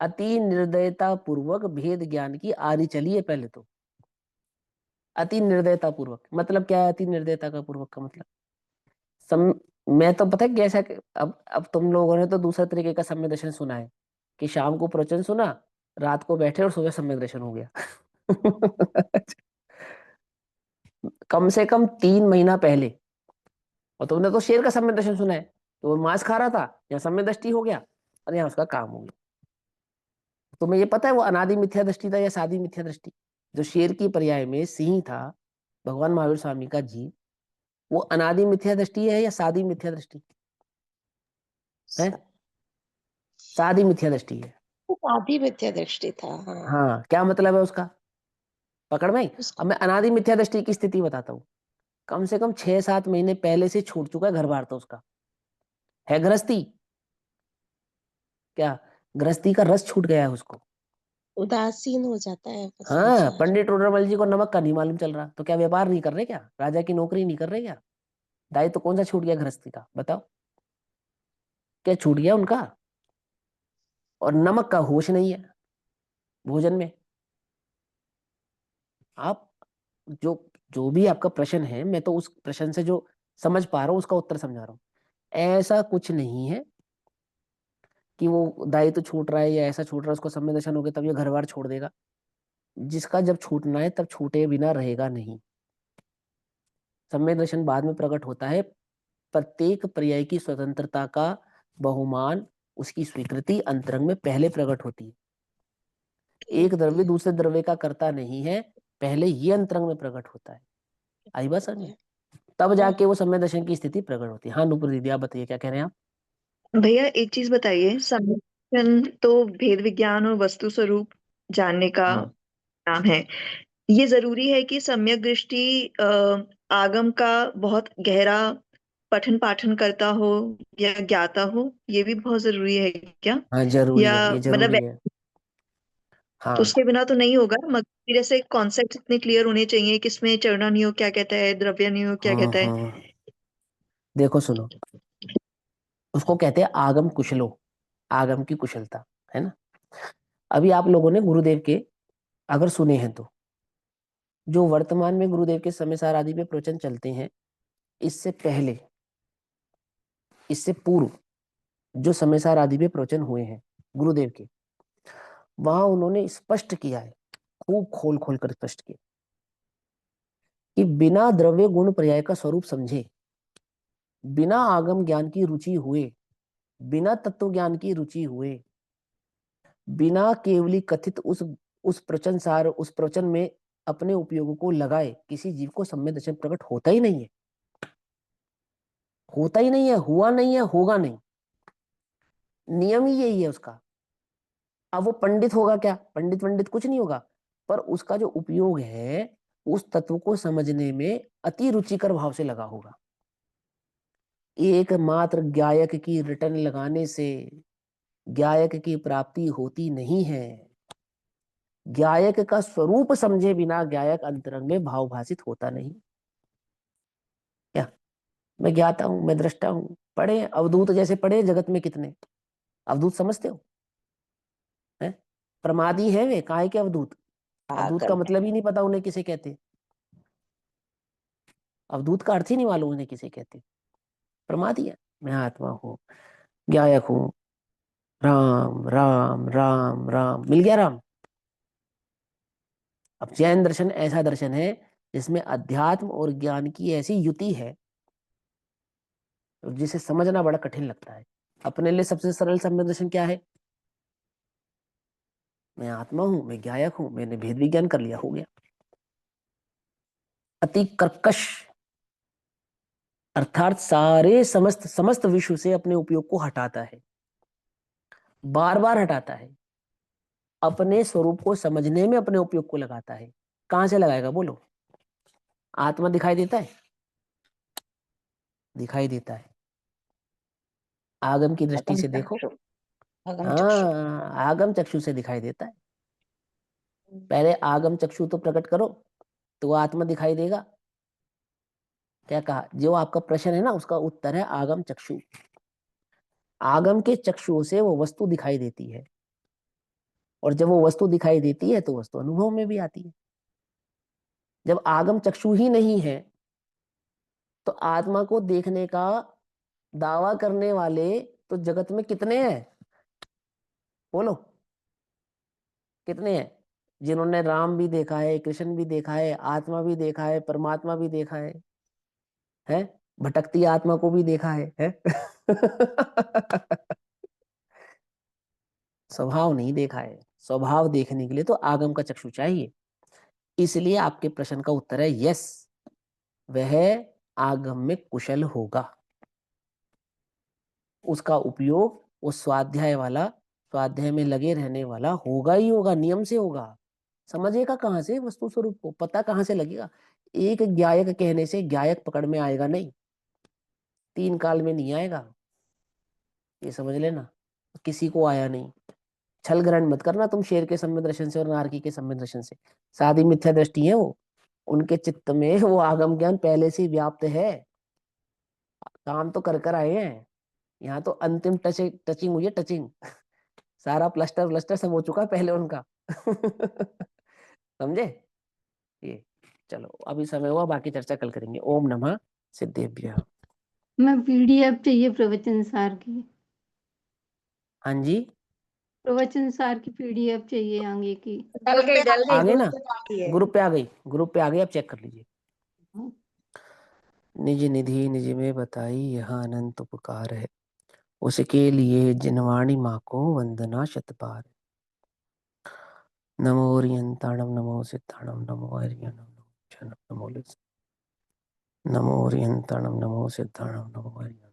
अति निर्दयता पूर्वक भेद ज्ञान की आरी चली है पहले तो। अति निर्दयता पूर्वक मतलब क्या है? अति निर्दयता का पूर्वक का मतलब सम मैं तो पता है कैसा अब तुम लोगों ने तो दूसरा तरीके का सम्यक दर्शन सुना है कि शाम को प्रवचन सुना, रात को बैठे और सुबह सम्यक दर्शन हो गया। कम से कम 3 महीना पहले। और तुमने तो शेर का सम्यक दर्शन सुना है कि वो मांस खा रहा था, यहाँ सम्यक दृष्टि हो गया और यहाँ उसका काम हो गया। तुम्हें ये पता है वो अनादि मिथ्या दृष्टि था या सादी मिथ्या दृष्टि? जो शेर की पर्याय में सिंह था, भगवान महावीर स्वामी का जीव, वो अनादि मिथ्या दृष्टि है या सादी मिथ्या दृष्टि है? सादी मिथ्या दृष्टि है। आदि मिथ्या दृष्टि था। हाँ, हाँ, क्या मतलब है उसका? पकड़ में आई? उसका अब मैं अनादि मिथ्या दृष्टि की स्थिति बताता हूँ। कम से कम 6-7 महीने पहले से छूट चुका है घर बार, तो उसका है गृहस्थी, क्या गृहस्थी का रस छूट गया है उसको। उदासीन हो जाता है वो हाँ, संसार। पंडित टोडरमल जी को नमक का नहीं मालूम चल रहा, तो क्या व्यापार नहीं कर रहे? क्या राजा की नौकरी नहीं कर रहे? क्या दायित्व तो कौन सा छूट गया गृहस्थी का? बताओ, क्या छूट गया उनका? और नमक का होश नहीं है भोजन में। आप जो जो भी आपका प्रश्न है, मैं तो उस प्रश्न से जो समझ पा रहा हूँ उसका उत्तर समझा रहा हूँ। ऐसा कुछ नहीं है कि वो दायित्व तो छूट रहा है या ऐसा छूट रहा है उसको सम्यक दर्शन हो गया तब ये घर बार छोड़ देगा। जिसका जब छूटना है तब छूटे बिना रहेगा नहीं। सम्यक दर्शन बाद में प्रकट होता है। प्रत्येक पर्याय की स्वतंत्रता का बहुमान, उसकी स्वीकृति अंतरंग में पहले प्रकट होती है। एक द्रव्य दूसरे द्रव्य का कर्ता नहीं है, पहले ये अंतरंग में प्रकट होता है। आई बात समझ में? तब जाके वो सम्यक दर्शन की स्थिति प्रकट होती है। हाँ नुपुर दीदी, आप बताइए क्या कह रहे हैं आप? भैया एक चीज बताइए, सम्यक तो भेद विज्ञान और वस्तु स्वरूप जानने का नाम है। ये जरूरी है कि सम्यक दृष्टि आगम का बहुत गहरा पठन पाठन करता हो या ज्ञाता हो, ये भी बहुत जरूरी है क्या? हाँ जरूरी या है, ये मतलब जरूरी है। तो हाँ उसके बिना तो नहीं होगा, मगर जैसे कॉन्सेप्ट इतने क्लियर होने चाहिए, किसमें चरणा नियोग क्या कहता है, द्रव्य नियोग क्या कहता है। हाँ, देखो सुनो, उसको कहते हैं आगम कुशलो, आगम की कुशलता, है ना? अभी आप लोगों ने गुरुदेव के अगर सुने हैं तो जो वर्तमान में गुरुदेव के समय सार आदि पे प्रवचन चलते हैं, इससे पहले, इससे पूर्व जो समय सार आदि पे प्रवचन हुए हैं गुरुदेव के, वहां उन्होंने स्पष्ट किया है, खूब खोल खोल कर स्पष्ट किया कि बिना द्रव्य गुण पर्याय का स्वरूप समझे, बिना आगम ज्ञान की रुचि हुए, बिना तत्व ज्ञान की रुचि हुए, बिना केवली कथित उस प्रवचन सार, उस प्रवचन में अपने उपयोगों को लगाए, किसी जीव को सम्यक दर्शन प्रकट होता ही नहीं है। होता ही नहीं है, हुआ नहीं है, होगा नहीं। नियम ही यही है उसका। अब वो पंडित होगा क्या? पंडित पंडित कुछ नहीं होगा, पर उसका जो उपयोग है उस तत्व को समझने में अति रुचिकर भाव से लगा होगा। एकमात्र गायक की रिटर्न लगाने से गायक की प्राप्ति होती नहीं है। गायक का स्वरूप समझे बिना गायक अंतरंग में भाव भाषित होता नहीं। क्या मैं ज्ञाता हूं, मैं दृष्टा हूं? पढ़े अवधूत जैसे पढ़े जगत में कितने अवधूत समझते हो? है प्रमादी है वे, काहे के अवधूत? अवधूत का आगम मतलब ही नहीं पता उन्हें किसे कहते। अवधूत का अर्थ ही नहीं मालूम उन्हें किसे कहते। प्रमादी है। मैं आत्मा हूँ, गायक हूँ, राम राम राम राम, मिल गया राम। अब जैन दर्शन ऐसा दर्शन है जिसमें अध्यात्म और ज्ञान की ऐसी युति है जिसे समझना बड़ा कठिन लगता है। अपने लिए सबसे सरल सम्यक दर्शन क्या है? मैं आत्मा हूं, मैं गायक हूं, मैंने भेद विज्ञान कर लिया, हो गया। अति कर्कश अर्थात सारे समस्त समस्त विश्व से अपने उपयोग को हटाता है, बार बार हटाता है, अपने स्वरूप को समझने में अपने उपयोग को लगाता है। कहां से लगाएगा बोलो? आत्मा दिखाई देता है? दिखाई देता है। आगम की दृष्टि अगम से देखो। चक्षु, अगम चक्षु। हाँ, आगम चक्षु से दिखाई देता है। पहले आगम चक्षु तो प्रकट करो, तो वो आत्मा दिखाई देगा। क्या कहा? जो आपका प्रश्न है ना, उसका उत्तर है आगम चक्षु। आगम के चक्षुओं से वो वस्तु दिखाई देती है, और जब वो वस्तु दिखाई देती है तो वस्तु अनुभव में भी आती है। जब आगम चक्षु ही नहीं है तो आत्मा को देखने का दावा करने वाले तो जगत में कितने हैं? बोलो, कितने हैं जिन्होंने राम भी देखा है, कृष्ण भी देखा है, आत्मा भी देखा है, परमात्मा भी देखा है? भटकती आत्मा को भी देखा है? स्वभाव नहीं देखा है। स्वभाव देखने के लिए तो आगम का चक्षु चाहिए। इसलिए आपके प्रश्न का उत्तर है यस, वह आगम में कुशल होगा। उसका उपयोग वो स्वाध्याय में लगे रहने वाला होगा ही होगा, नियम से होगा। समझेगा कहाँ से वस्तु स्वरूप को? पता कहाँ से लगेगा? एक ज्ञायक कहने से ज्ञायक पकड़ में आएगा नहीं, 3 काल में नहीं आएगा, ये समझ लेना। किसी को आया नहीं। छल ग्रहण मत करना तुम शेर के सम्य दर्शन से और नारकी के सम्य दर्शन से। सादी मिथ्या दृष्टि है वो, उनके चित्त में वो आगम ज्ञान पहले से व्याप्त है। काम तो कर आए हैं, यहाँ तो अंतिम टचिंग हुई है, टचिंग। सारा प्लस्टर सब हो चुका है पहले उनका। समझे ये? चलो अभी समय हुआ, बाकी चर्चा कल करेंगे। ओम नमः सिद्धेभ्यः। मैं पीडीएफ चाहिए प्रवचन सार की। हाँ जी, प्रवचन सार की पीडीएफ चाहिए आगे की। डल गई आ गई ना, ग्रुप पे आ गई है। ग्रुप पे आ गई, ग्रुप पे आ गई, आप चेक कर लीजिए। निज निधि निज में बताई, यहाँ अनंत उपकार है, उसके लिए जिनवाणी माँ को वंदना शत बार। नमो ओरियंताणम नमो सिद्धाणम नमो हरियणम नमो जनम नमो लिस। नमो ओरियंताणम नमो सिद्धाणम नमो हरियणम।